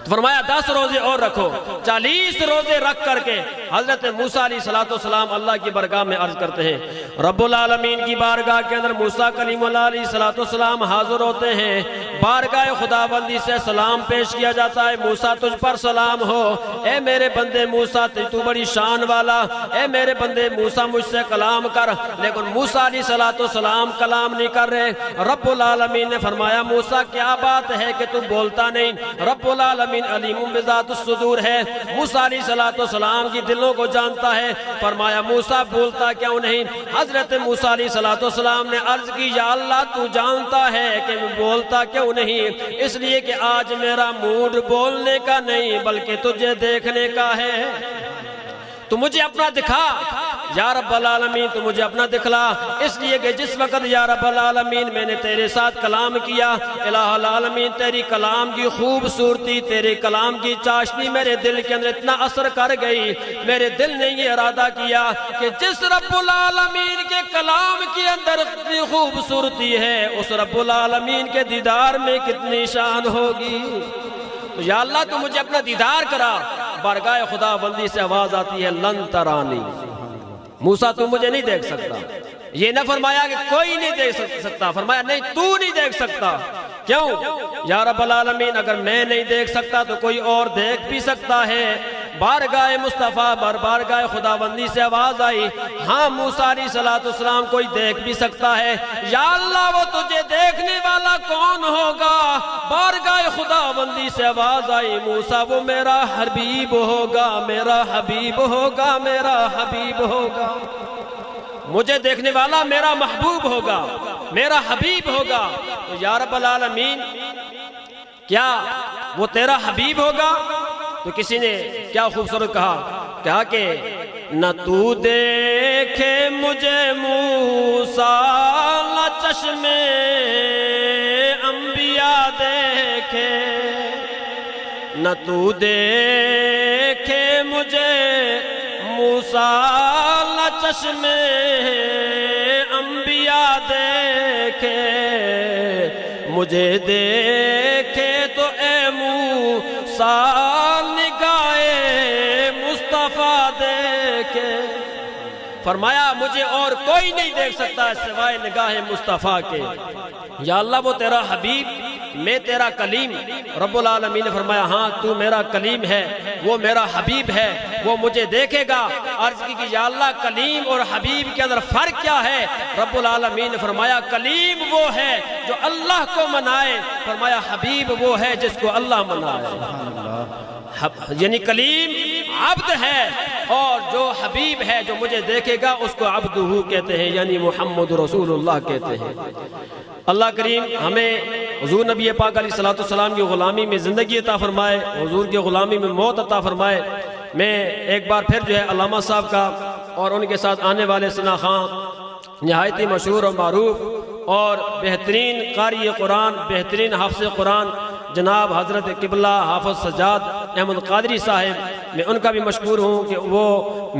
تو فرمایا 10 روزے اور رکھو۔ 40 روزے رکھ کر کے حضرت موسیٰ علیہ السلام اللہ کی بارگاہ میں عرض کرتے ہیں، رب العالمین کی بارگاہ کے اندر موسیٰ کلیم اللہ علیہ السلام حاضر ہوتے ہیں، بارگاہ خدا بندی سے سلام پیش کیا جاتا ہے، موسیٰ تجھ پر سلام ہو، اے میرے بندے موسیٰ تو بڑی شان والا، اے میرے بندے موسیٰ مجھ سے کلام کر۔ لیکن موسیٰ علیہ السلام کلام نہیں کر رہے۔ رب العالمین نے فرمایا موسیٰ کیا بات ہے کہ تو بولتا نہیں؟ رب العالمین علیم بذات الصدور ہے، موسیٰ علیہ السلام کی دلوں کو جانتا ہے۔ فرمایا موسیٰ بولتا کیوں نہیں؟ حضرت موسیٰ علیہ السلام نے عرض کی یا اللہ تو جانتا ہے کہ میں بولتا کیوں نہیں؟ اس لیے کہ آج میرا موڈ بولنے کا نہیں بلکہ تجھے دیکھنے کا ہے، تو مجھے اپنا دکھا یا رب العالمین، تو مجھے اپنا دکھلا۔ اس لیے کہ جس وقت یا رب العالمین میں نے تیرے ساتھ کلام کیا، الہ العالمین تیری کلام کی خوبصورتی، تیرے کلام کی چاشنی میرے دل کے اندر اتنا اثر کر گئی، میرے دل نے یہ ارادہ کیا کہ جس رب العالمین کے کلام کے اندر اتنی خوبصورتی ہے اس رب العالمین کے دیدار میں کتنی شان ہوگی۔ تو یا اللہ تو مجھے اپنا دیدار کرا۔ بارگاہ خدا بندی سے آواز آتی ہے لن ترانی، موسیٰ تو مجھے نہیں دیکھ سکتا۔ یہ نہ فرمایا کہ کوئی نہیں دیکھ سکتا، فرمایا نہیں تو نہیں دیکھ سکتا۔ کیوں؟ یا رب العالمین اگر میں نہیں دیکھ سکتا تو کوئی اور دیکھ بھی سکتا ہے۔ بارگاہ مصطفیٰ بارگاہ خدا بندی سے آواز آئی، ہاں موسیٰ علیہ السلام کوئی دیکھ بھی سکتا ہے۔ یا اللہ وہ تجھے دیکھنے والا کون ہوگا؟ بارگاہ خدا بندی سے آواز آئی، موسیٰ وہ میرا حبیب ہوگا، میرا حبیب ہوگا، میرا حبیب ہوگا۔ مجھے دیکھنے والا میرا محبوب ہوگا، میرا حبیب ہوگا۔ تو یا رب العالمین کیا وہ تیرا حبیب ہوگا؟ تو کسی نے کیا خوبصورت کہا کہ نہ تو دیکھے مجھے موسیٰ نہ چشم انبیاء دیکھے، نہ تو دیکھے مجھے موسیٰ نہ چشم انبیاء دیکھے، مجھے دیکھے تو اے موسیٰ نگاہ مصطفیٰ دیکھے۔ فرمایا مجھے اور کوئی نہیں دیکھ سکتا سوائے نگاہ مصطفیٰ کے۔ یا اللہ وہ تیرا حبیب، میں تیرا کلیم۔ رب العالمین نے فرمایا ہاں تو میرا کلیم ہے، وہ میرا حبیب ہے، وہ مجھے دیکھے گا۔ عرض کی کہ یا اللہ کلیم اور حبیب کے اندر فرق کیا ہے؟ رب العالمین نے فرمایا کلیم وہ ہے جو اللہ کو منائے، فرمایا حبیب وہ ہے جس کو اللہ منائے۔ یعنی کلیم عبد ہے اور جو حبیب ہے جو مجھے دیکھے گا اس کو عبدہ کہتے ہیں، یعنی محمد رسول اللہ کہتے ہیں۔ اللہ کریم ہمیں حضور نبی پاک علیہ السلام کی غلامی میں زندگی عطا فرمائے، حضور کی غلامی میں موت عطا فرمائے۔ میں ایک بار پھر جو ہے علامہ صاحب کا اور ان کے ساتھ آنے والے ثنا خان نہایت ہی مشہور و معروف اور بہترین قاری قرآن، بہترین حافظ قرآن جناب حضرت قبلہ حافظ سجاد احمد قادری صاحب، میں ان کا بھی مشکور ہوں کہ وہ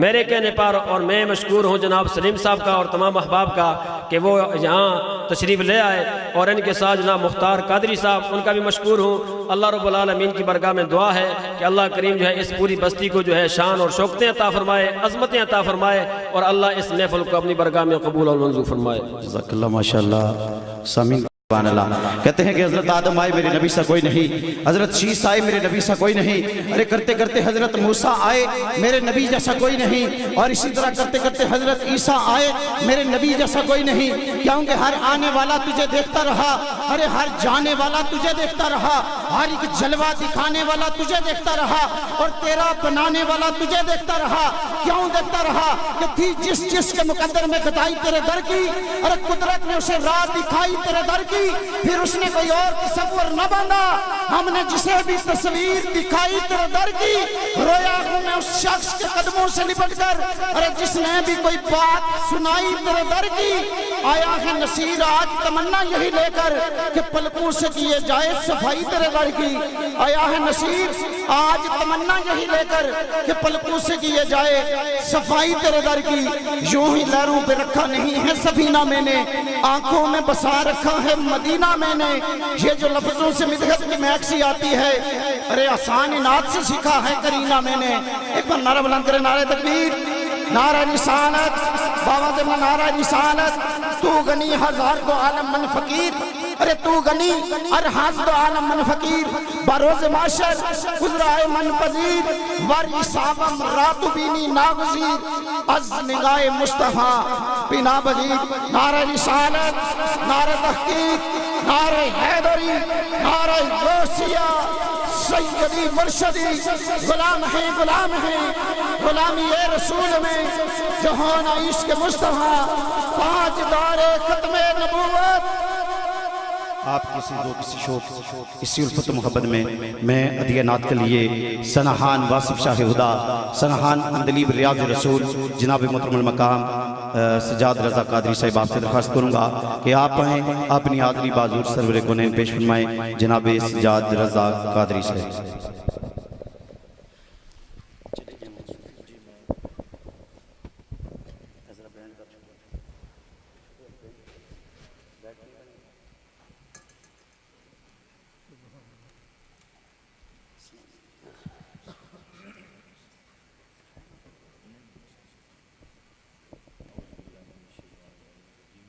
میرے کہنے پر، اور میں مشکور ہوں جناب سلیم صاحب کا اور تمام احباب کا کہ وہ یہاں تشریف لے آئے، اور ان کے ساتھ جناب مختار قادری صاحب، ان کا بھی مشکور ہوں۔ اللہ رب العالمین کی برگاہ میں دعا ہے کہ اللہ کریم جو ہے اس پوری بستی کو جو ہے شان اور شوکتیں عطا فرمائے، عظمتیں عطا فرمائے، اور اللہ اس محفل کو اپنی برگاہ میں قبول اور منظور فرمائے۔ جزاک اللہ، ماشاءاللہ۔ سامعین سبحان اللہ، کہتے ہیں کہ حضرت آدم آئے میرے نبی سا کوئی نہیں، حضرت شیس آئے میرے نبی سا کوئی نہیں، ارے کرتے کرتے حضرت موسیٰ آئے میرے نبی جیسا کوئی نہیں، اور اسی طرح کرتے کرتے حضرت عیسیٰ آئے میرے نبی جیسا کوئی نہیں، کیونکہ ہر آنے والا تجھے دیکھتا رہا، ارے ہر جانے والا تجھے دیکھتا رہا، ہر ایک جلوہ دکھانے والا تجھے دیکھتا رہا، اور تیرا بنانے والا تجھے دیکھتا رہا۔ کیوں دیکھتا رہا؟ کہ تھی جس کے مقدر میں گدائی تیرے در کی، ارے قدرت نے اسے راہ دکھائی تیرے در کی، پھر اس نے کوئی اور تصور نہ باندھا، ہم نے جسے بھی تصویر دکھائی تیرے در کی، رویا ہوں میں اس شخص کے قدموں سے لپٹ کر، ارے جس نے بھی کوئی بات سنائی تیرے در کی۔ آیا ہے نصیر آج تمنا یہی لے کر کہ پلکوں سے کیے جائے صفائی تیرے در کی، آیا ہے نصیر آج تمنا یہی لے کر کہ پلکوں سے کیے جائے صفائی تیرے در کی۔ یوں ہی لہروں پہ رکھا نہیں ہے سفینہ میں نے، آنکھوں میں بسا رکھا ہے مدینہ میں نے، یہ جو لفظوں سے مدحت کی محک سی آتی ہے، ارے آسان انعاد سے سیکھا ہے کرینہ میں نے۔ ایک بار نعرہ بلند کرے، نعرہ تکبیر، نعرہ رسالت، بابا زمانہ نعرہ رسالت۔ تو غنی ہزار دو عالم من فقیر، ارے تو غنی ہر ہاز دو عالم من فقیر، بروز معاشر گزرائے من پذیر، ور حسابم رات بینی ناگزیر، از نگاہ مصطفیٰ بنا بذیر۔ نعرہ رسالت، نعرہ تحقیق، نعرہ حیدری، نعرہ غوثیہ، سیدی مرشدی، غلام ہیں غلام ہیں، غلامی رسول میں جہان عشق مصطفیٰ، تاجدار ختم نبوت۔ آپ کسی دو کسی شوق اسی الفت محبت میں عدیہ نعت کے لیے سنہان واصف شاہ ہدا، سنہان اندلیب ریاض رسول جناب محترم المقام سجاد رضا قادری صاحب آپ سے درخواست کروں گا کہ آپ آئیں، اپنی حاضری بازور سرور کونین پیش فرمائیں جناب سجاد رضا قادری صاحب۔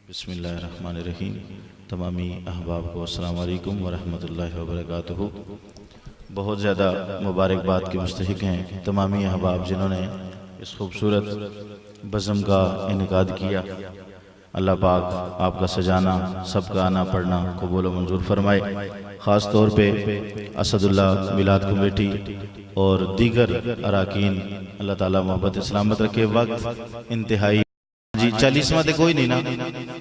بسم اللہ الرحمن الرحیم۔ تمامی احباب کو السلام علیکم ورحمۃ اللہ وبرکاتہ۔ بہت زیادہ مبارکباد کے مستحق ہیں تمامی احباب جنہوں نے اس خوبصورت بزم کا انعقاد کیا۔ اللہ پاک آپ کا سجانا، سب کا آنا پڑھنا قبول و منظور فرمائے۔ خاص طور پہ اسد اللہ میلاد کمیٹی اور دیگر اراکین اللہ تعالیٰ محبت اسلامت رکھے۔ وقت انتہائی جی 40واں تے کوئی نہیں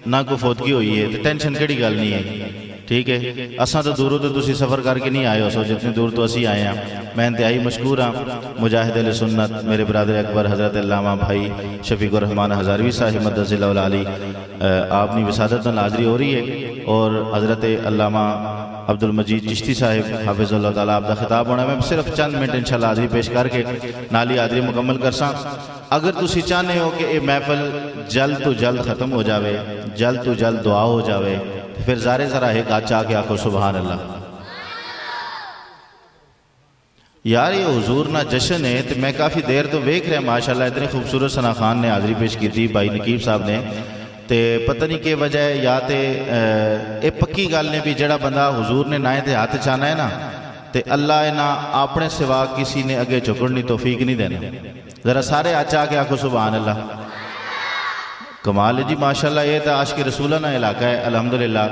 نہ کوئی فوتگی ہوئی ہے تو ٹینشن کیڑی گل نہیں ہے، ٹھیک ہے۔ اساں تو دوروں تو تسی سفر کر کے نہیں آئے ہو، سو جتنی دور تو اسی آئے ہیں۔ میں انتہائی مشکور ہاں مجاہد اہل سنت میرے برادر اکبر حضرت علامہ بھائی شفیق الرحمن ہزاروی صاحب مدد اللہ العالی، آپ نے وسادت میں حاضری ہو رہی ہے، اور حضرت علامہ عبد المجید چشتی صاحب حافظ اللہ تعالیٰ آپ دا خطاب ہونا ہے۔ میں صرف چند منٹ انشاءاللہ حاضری پیش کر کے نالی حاضری مکمل کرساں۔ اگر تسی چاہنے ہو کہ یہ محفل جلد تو جلد ختم ہو جاوے، جلد تو جلد دعا ہو جاوے، پھر زارے ذرا ایک آچا کے آخو سبحان اللہ۔ یار یہ حضور نہ جشن ہے تو میں کافی دیر تو ویکھ رہے ماشاءاللہ اتنے خوبصورت ثنا خان نے حاضری پیش کی تھی، بھائی نقیب صاحب نے، تے پتہ نہیں کہ وجہ ہے یا تے اے پکی گل نے بھی جڑا بندہ حضور نے نائیں تے ہاتھ چانا ہے نا تے اللہ نہ اپنے سوا کسی نے اگے چکڑنی توفیق نہیں دینا۔ ذرا سارے آچا کے آخو سبحان اللہ۔ کمال جی ماشاءاللہ یہ تو عاشق رسولانہ علاقہ ہے الحمدللہ۔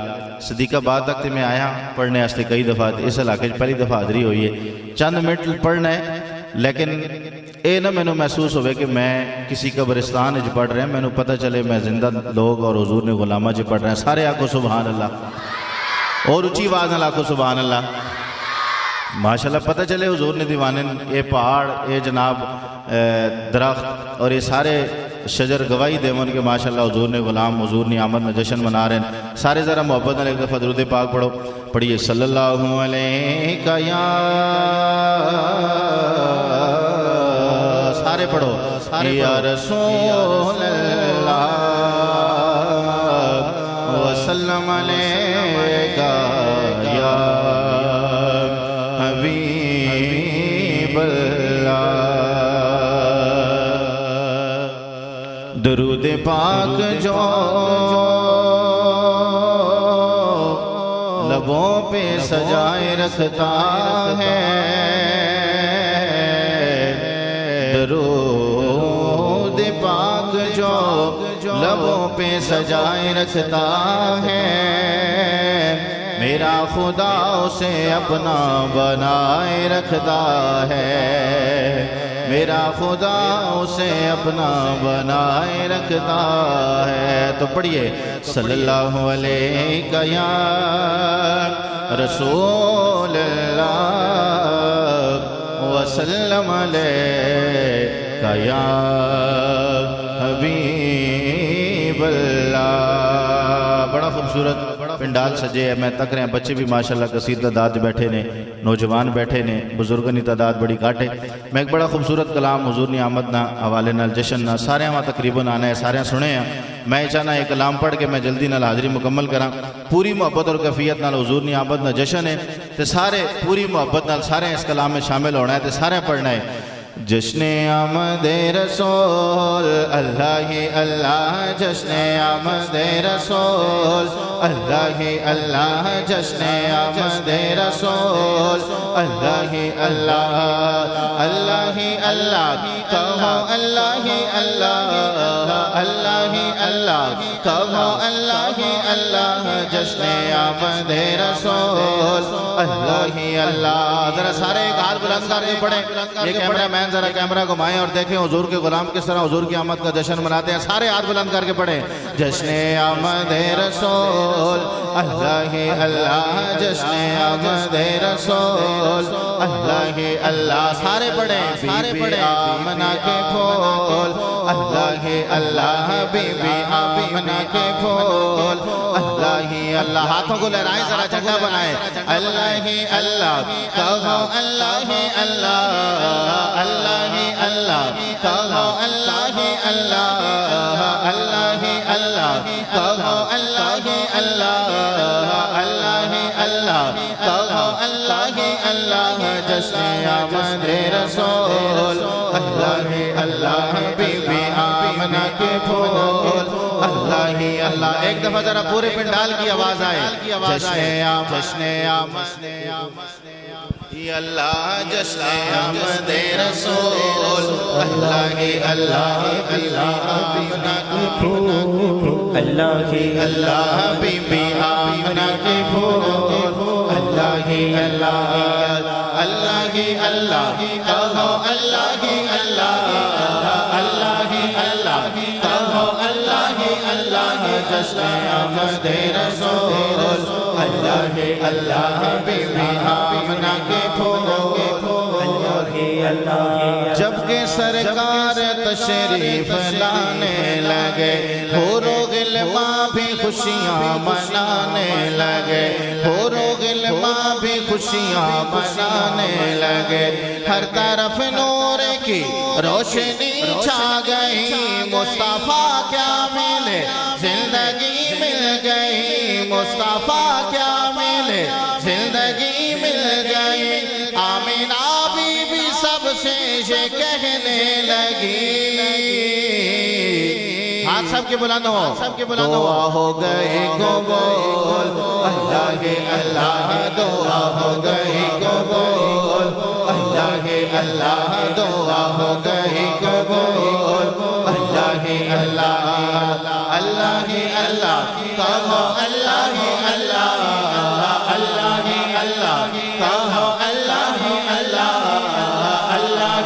صدیقہ آباد تک تے میں آیا پڑھنے واسطے کئی دفعہ، اس علاقے پہلی دفعہ حاضری ہوئی ہے۔ چند منٹ پڑھنا ہے لیکن یہ نہ مینوں محسوس ہوئے کہ میں کسی قبرستان وچ پڑھ رہا ہوں، مینوں پتہ چلے میں زندہ لوگ اور حضور نے غلامہ وچ پڑھ رہا ہیں۔ سارے آکھو سبحان اللہ، اور اچھی آواز نال آکھو سبحان اللہ۔ ماشاءاللہ پتہ چلے حضور نے دیوانے یہ پہاڑ، یہ جناب درخت اور یہ سارے شجر گواہی دیون کہ ماشاءاللہ حضور نے غلام، حضور نے آمد میں جشن منا رہے ہیں۔ سارے ذرا محبت نال ایک دفعہ درود پاک پڑھو، پڑھیے صلی اللہ علیہ یا، سارے پڑھو یا رسول اللہ وسلم علیکہ یا حبیب اللہ۔ درود پاک جو لبوں پہ سجائے رکھتا ہے، درود پاک جو لبوں پہ سجائے رکھتا ہے، میرا خدا اسے اپنا بنائے رکھتا ہے، میرا خدا اسے اپنا بنائے رکھتا ہے۔ تو پڑھیے صلی اللہ علیہ یا رسول اللہ وسلم علیہ یا حبیب اللہ۔ بڑا خوبصورت پنڈال سجے ہے، میں تک رہے ہیں، بچے بھی ماشاءاللہ کثیر تعداد بیٹھے نے، نوجوان بیٹھے نے، بزرگانی تعداد بڑی کاٹے۔ میں ایک بڑا خوبصورت کلام حضور نے آمد نہ حوالے نال جشن نہ سارے وہاں تقریباً آنا ہے، سارے سنے ہیں۔ میں چاہنا ایک کلام پڑھ کے میں جلدی نال حاضری مکمل کراں۔ پوری محبت اور کیفیت نال حضور نے آمد نہ جشن ہے، تے سارے پوری محبت نال سارے اس کلام میں شامل ہونا ہے، تے سارے پڑھنا ہے۔ جشن آمد رسول اللہ ہی اللہ، جشن آمد رسول اللہ ہی اللہ، جشن آمد رسول اللہ ہی اللہ، اللہ ہی اللہ کہو، اللہ ہی اللہ، اللہ ہی اللہ کہو، اللہ ہی اللہ، جشن آمد رسول اللہ ہی اللہ۔ ذرا سارے ایک ہاتھ بلند کر کے پڑھیں، یہ کیمرہ مین ذرا کیمرہ گھمائیں اور دیکھیں حضور کے غلام کس طرح حضور کی آمد کا جشن مناتے ہیں۔ سارے ہاتھ بلند کر کے پڑھیں، جشن آمد رسول اللہ ہی اللہ، جشن آمد رسول اللہ ہی اللہ۔ سارے پڑھیں، بی بی آمنہ کے پھول اللہ ہی اللہ، بی بی آمنہ کے پھول اللہ ہی اللہ۔ ہاتھوں کو لہرائیں، ذرا جھنڈا بنائیں، اللہ ہی اللہ کہو، اللہ ہی اللہ، اللہ ہی اللہ کہو، اللہ ہی اللہ، اللہ ہی اللہ کہو، اللہ ہی اللہ، اللہ ہی اللہ کہو، اللہ ہی اللہ، جشن آمد رسول اللہ ہی اللہ، بی بی آمنہ کے پھول اللہ ہی اللہ۔ ایک دفعہ ذرا پورے پنڈال کی آواز آئے، جشن آمد اللہ، جشن آمد رسول اللہ ہی اللہ، آمنہ کے پھول اللہ ہی اللہ، بی بی آمنہ کے پھول اللہ ہی اللہ، اللہ ہی اللہ کہو، اللہ ہی اللہ، اللہ ہی اللہ کہو، اللہ ہی اللہ، جشن آمد رسول اللہ ہی اللہ، بی بی آمنہ کے پھول اللہ ہی اللہ۔ جب کہ سرکار تشریف لانے لگے، حور و غلمان بھی خوشیاں منانے لگے، حور و غلمان بھی خوشیاں منانے لگے، ہر طرف نور کی روشنی چھا گئی، مصطفیٰ کیا ملے زندگی مل گئی، مصطفیٰ کیا ملے زندگی مل گئی، آمینہ بی بی سب سے یہ کہنے لگی، ہاتھ سب کے بلند ہو، دعا ہو گئی قبول اللہ ہی اللہ، دعا ہو گئی قبول اللہ ہی اللہ، دعا ہو گئی قبول اللہ ہی اللہ، اللہ ہی اللہ کہو، اللہ ہی اللہ، اللہ ہی اللہ کہو، اللہ ہی اللہ، اللہ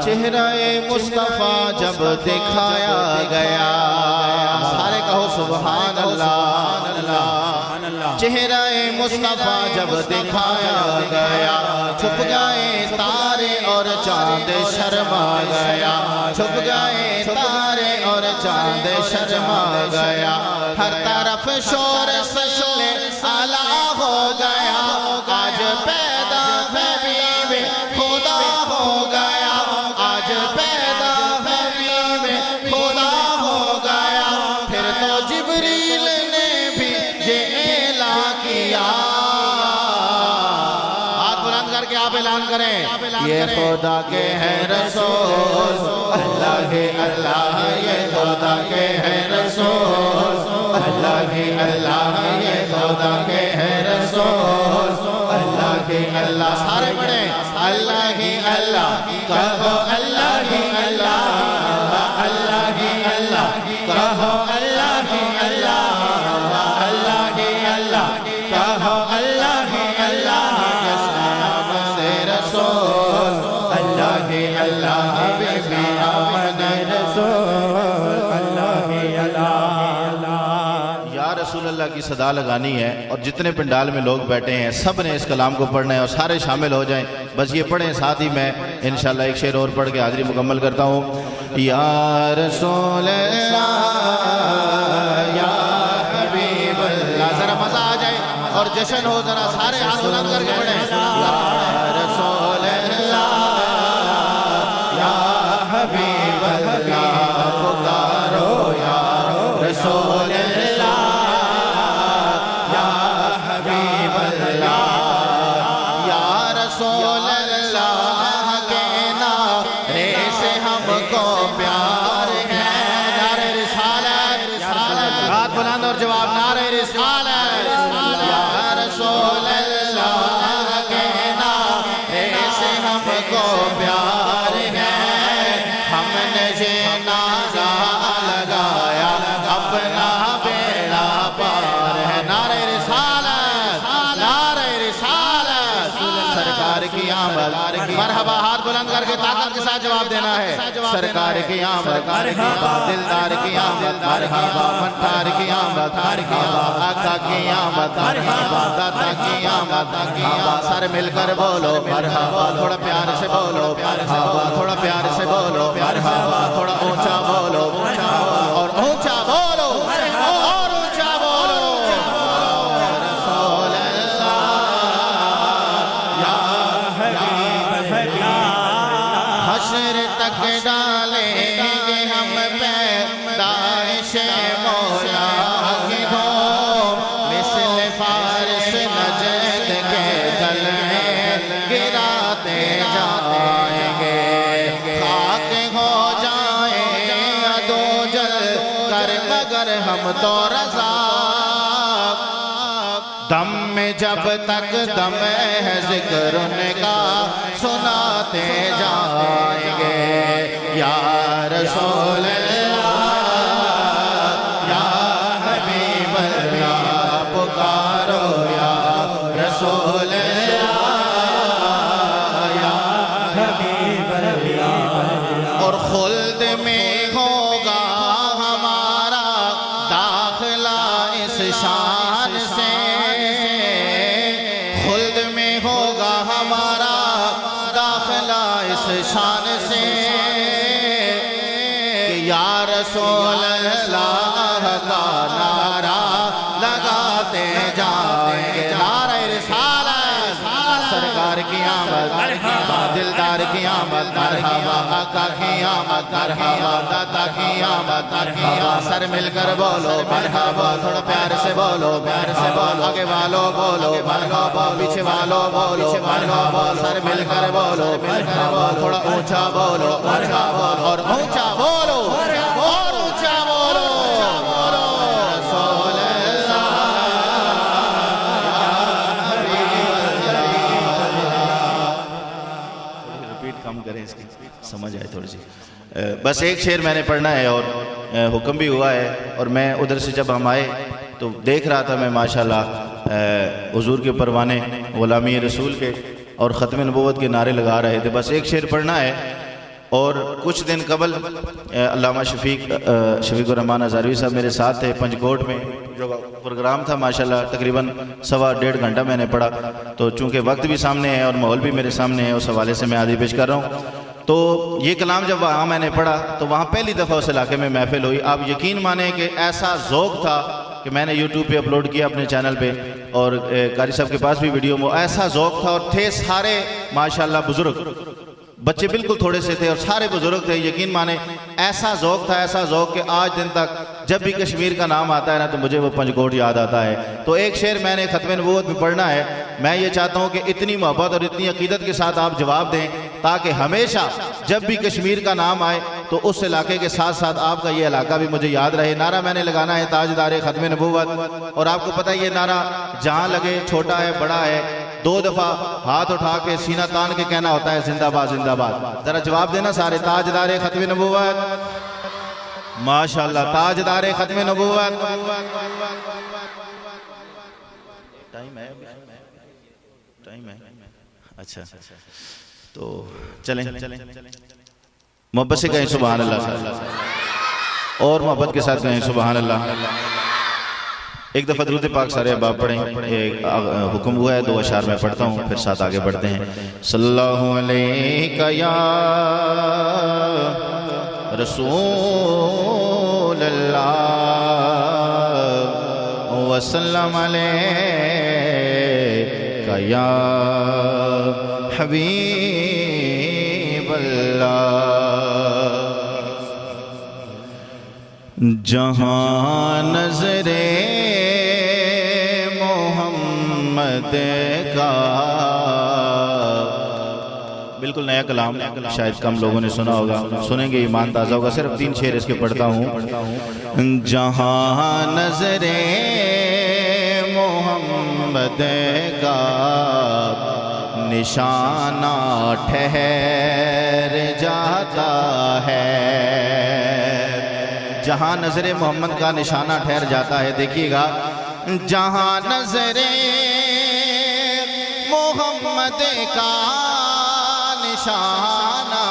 چہرہ مصطفیٰ جب دکھایا گیا، سارے کہو سبحان اللہ۔ چہرہ مصطفیٰ جب دکھایا گیا، چھپ گئے تارے اور چاند شرما گیا، چھپ گئے تارے اور چاند شرما گیا، ہر طرف شور صلی اللہ ہو گیا، آج پیدا ہے بیوِ خدا ہو گیا، آج پیدا ہے بیوِ خدا ہو گیا، پھر تو جبریل نے بھی یہ اعلان کیا، ہاتھ بلند کر کے آپ اعلان کریں، یہ خدا کے ہیں رسول، اللہ ہی اللہ، یہ خدا کے ہیں رسول، اللہ ہی اللہ، یہ خدا کے ہیں رسول، اللہ ہی اللہ، سارے پڑھیں، اللہ ہی اللہ، کہو اللہ ہی اللہ، اللہ ہی اللہ، کہو اللہ ہی اللہ، اللہ ہی اللہ، کہو اللہ ہی اللہ، نام سے رسول، اللہ ہی اللہ، حبیب آمد رسول، اللہ ہی اللہ۔ یا رسول اللہ کی صدا لگانی ہے، اور جتنے پنڈال میں لوگ بیٹھے ہیں سب نے اس کلام کو پڑھنا ہے، اور سارے شامل ہو جائیں، بس یہ پڑھیں، ساتھ ہی میں انشاءاللہ ایک شعر اور پڑھ کے حاضری مکمل کرتا ہوں۔ یا رسول اللہ، یا حبیب اللہ، ذرا مزہ آ جائے اور جشن ہو، ذرا سارے ہاتھ بلند کر کے پڑھیں، یا رسول اللہ، یا حبیب اللہ، پکارو یا رسول اللہ، یا حبیب اللہ، یا رسول اللہ کے نعرے سے ہم کو پیار ہے، نعرہ رسالت، ہاتھ بلند اور جواب، نعرہ رسالت، یا رسول اللہ کے نعرے سے ہم کو پیار ہے، ہم نے یہ نعرہ لگایا اپنا بیڑا پار ہے، نعرہ رسالت، نعرہ رسالت، سرکار کی آمد، مرحبا، ہاتھ بلند کر کے طاقت کے ساتھ جواب دینا ہے، سرکار کی آمد، دلدار کی آمد، مرحبا، منٹار کی آمد، مرحبا، آقا کی آمد، مرحبا، داتا کی آمد، سر مل کر بولو مرحبا، تھوڑا پیار سے بولو مرحبا، تھوڑا پیار سے بولو مرحبا، تھوڑا اونچا بولو اور اونچا بولو اور اونچا بولو، رسول اللہ، یا حبیب اللہ، حشر تک ڈالیں گے ہم پیدائش مولا کی دھوم، مثل فارس نجد کے گلے گراتے جائیں گے، خاک ہو جائیں ادو جل کر مگر ہم تو رضا، دم میں جب تک دم ہے ذکر ان کا سناتے جائیں گے، یا رسول اللہ، یا حبیب اللہ، پکارو یا رسول اللہ، یا حبیب اللہ، اور خلد میں ہوگا ہمارا داخلہ اس شان سے، خلد میں ہوگا ہمارا داخلہ اس شان سے، کہ یا رسول اللہ کا نعرہ لگاتے جائیں گے، نعرہ رسالت، سرکار کی آمد، دلدار کی آمد، مرحبا، آقا کی آمد، مرحبا، داتا کی آمد، مرحبا، سر مل کر بولو مرحبا، تھوڑا پیار سے بولو، پیار سے بولو، آگے والوں بولو مرحبا، پیچھے والوں بولو مرحبا، سر مل کر بولو مرحبا، تھوڑا اونچا بولو مرحبا، اور اونچا بولو اور اونچا بولو، رسول اللہ، ریپیٹ کم کریں، اس کی سمجھ آئے تھوڑی سی، بس ایک شعر میں نے پڑھنا ہے اور حکم بھی ہوا ہے، اور میں ادھر سے جب ہم آئے تو دیکھ رہا تھا میں ماشاءاللہ حضور کے پروانے غلامی رسول کے اور ختم نبوت کے نعرے لگا رہے تھے. بس ایک شعر پڑھنا ہے. اور کچھ دن قبل علامہ شفیق الرحمان ہزاروی صاحب میرے ساتھ تھے پنجکوٹ میں، جو پروگرام تھا ماشاءاللہ تقریباً 1.5 گھنٹہ میں نے پڑھا. تو چونکہ وقت بھی سامنے ہے اور ماحول بھی میرے سامنے ہے، اس حوالے سے میں حاضری پیش کر رہا ہوں. تو یہ کلام جب وہاں میں نے پڑھا تو وہاں پہلی دفعہ اس علاقے میں محفل ہوئی. آپ یقین مانیں کہ ایسا ذوق تھا کہ میں نے یوٹیوب پہ اپلوڈ کیا اپنے چینل پہ، اور قاری صاحب کے پاس بھی ویڈیو میں. ایسا ذوق تھا اور تھے سارے ماشاءاللہ بزرگ، بچے بالکل تھوڑے سے تھے اور سارے بزرگ تھے. یقین مانیں ایسا ذوق تھا، ایسا ذوق کہ آج دن تک جب بھی کشمیر کا نام آتا ہے نا تو مجھے وہ پنجکوٹ یاد آتا ہے. تو ایک شعر میں نے ختم نبوت میں پڑھنا ہے. میں یہ چاہتا ہوں کہ اتنی محبت اور اتنی عقیدت کے ساتھ آپ جواب دیں تاکہ ہمیشہ جب بھی کشمیر کا نام آئے تو اس علاقے کے ساتھ ساتھ آپ کا یہ علاقہ بھی مجھے یاد رہے. نعرہ میں نے لگانا ہے تاجدار ختم نبوت. اور آپ کو پتہ ہے یہ نعرہ جہاں لگے چھوٹا ہے بڑا ہے، 2 دفعہ ہاتھ اٹھا کے سینہ تان کے کہنا ہوتا ہے زندہ باد زندہ باد. ذرا جواب دینا سارے. تاجدار ختم نبوت ماشاءاللہ، تاجدار ختم نبوت. ٹائم ہے اچھا تو چلیں محبت سے کہیں سبحان اللہ، اور محبت کے ساتھ کہیں سبحان اللہ. ایک دفعہ درود پاک سارے احباب پڑھیں. ایک حکم ہوا ہے 2 اشعار میں پڑھتا ہوں پھر ساتھ آگے بڑھتے ہیں. صلی اللہ علیہ یا رسول اللہ وسلم علیہ یا حبیب اللہ. جہاں نظر محمد کا، بالکل نیا کلام، شاید کم لوگوں نے سنا ہوگا، سنیں گے ایمان تازہ ہوگا. صرف 3 شعر اس کے پڑھتا ہوں. جہاں نظر محمد کا نشانہ ٹھہر جاتا ہے. جہاں نظر محمد کا نشانہ ٹھہر جاتا ہے. دیکھیے گا، جہاں نظر محمد کا نشانہ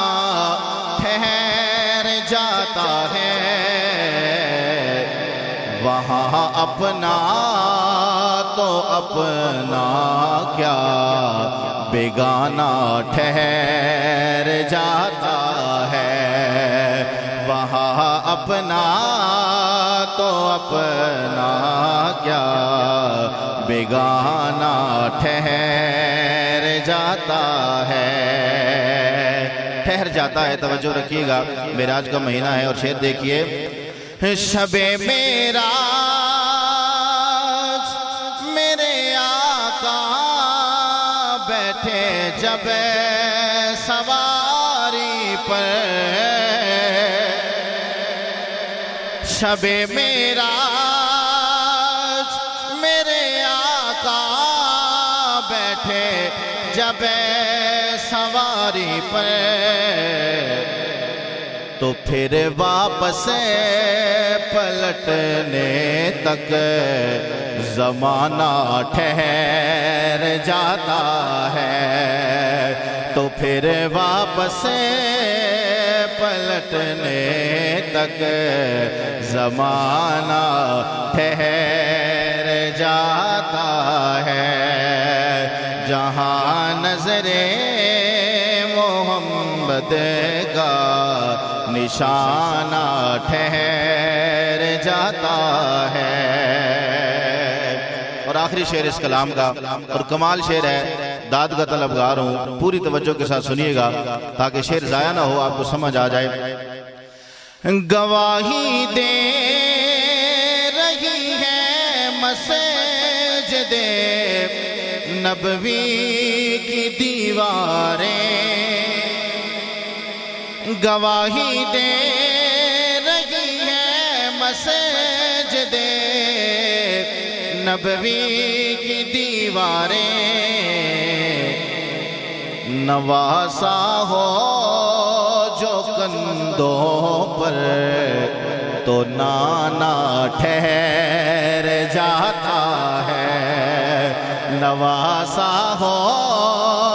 ٹھہر جاتا ہے، وہاں اپنا تو اپنا کیا بیگانہ ٹھہر جاتا ہے. وہاں اپنا تو اپنا کیا بیگانہ ٹھہر جاتا ہے. ٹھہر جاتا ہے. توجہ رکھیے گا، معراج کا مہینہ ہے اور شعر دیکھیے. شب معراج میرے آقا بیٹھے جب سواری پر، شب معراج میرے آقا بیٹھے جب سواری پر، تو پھر واپس پلٹنے تک زمانہ ٹھہر جاتا ہے. تو پھر واپس پلٹنے تک زمانہ ٹھہر جاتا ہے. جہاں نظر محمد کا نشانہ ٹھہر جاتا ہے. اور آخری شعر اس کلام کا، اور کمال شعر ہے، داد کا طلبگار ہوں، پوری توجہ کے ساتھ سنیے گا تاکہ شعر ضائع نہ ہو، آپ کو سمجھ آ جائے. گواہی دے رہی ہے مسجد نبوی کی دیواریں، گواہی دے رہی ہے مسجد نبوی کی دیواریں. نواسا ہو جو کندھوں پر تو نانا ٹھہر جاتا ہے. نواسا ہو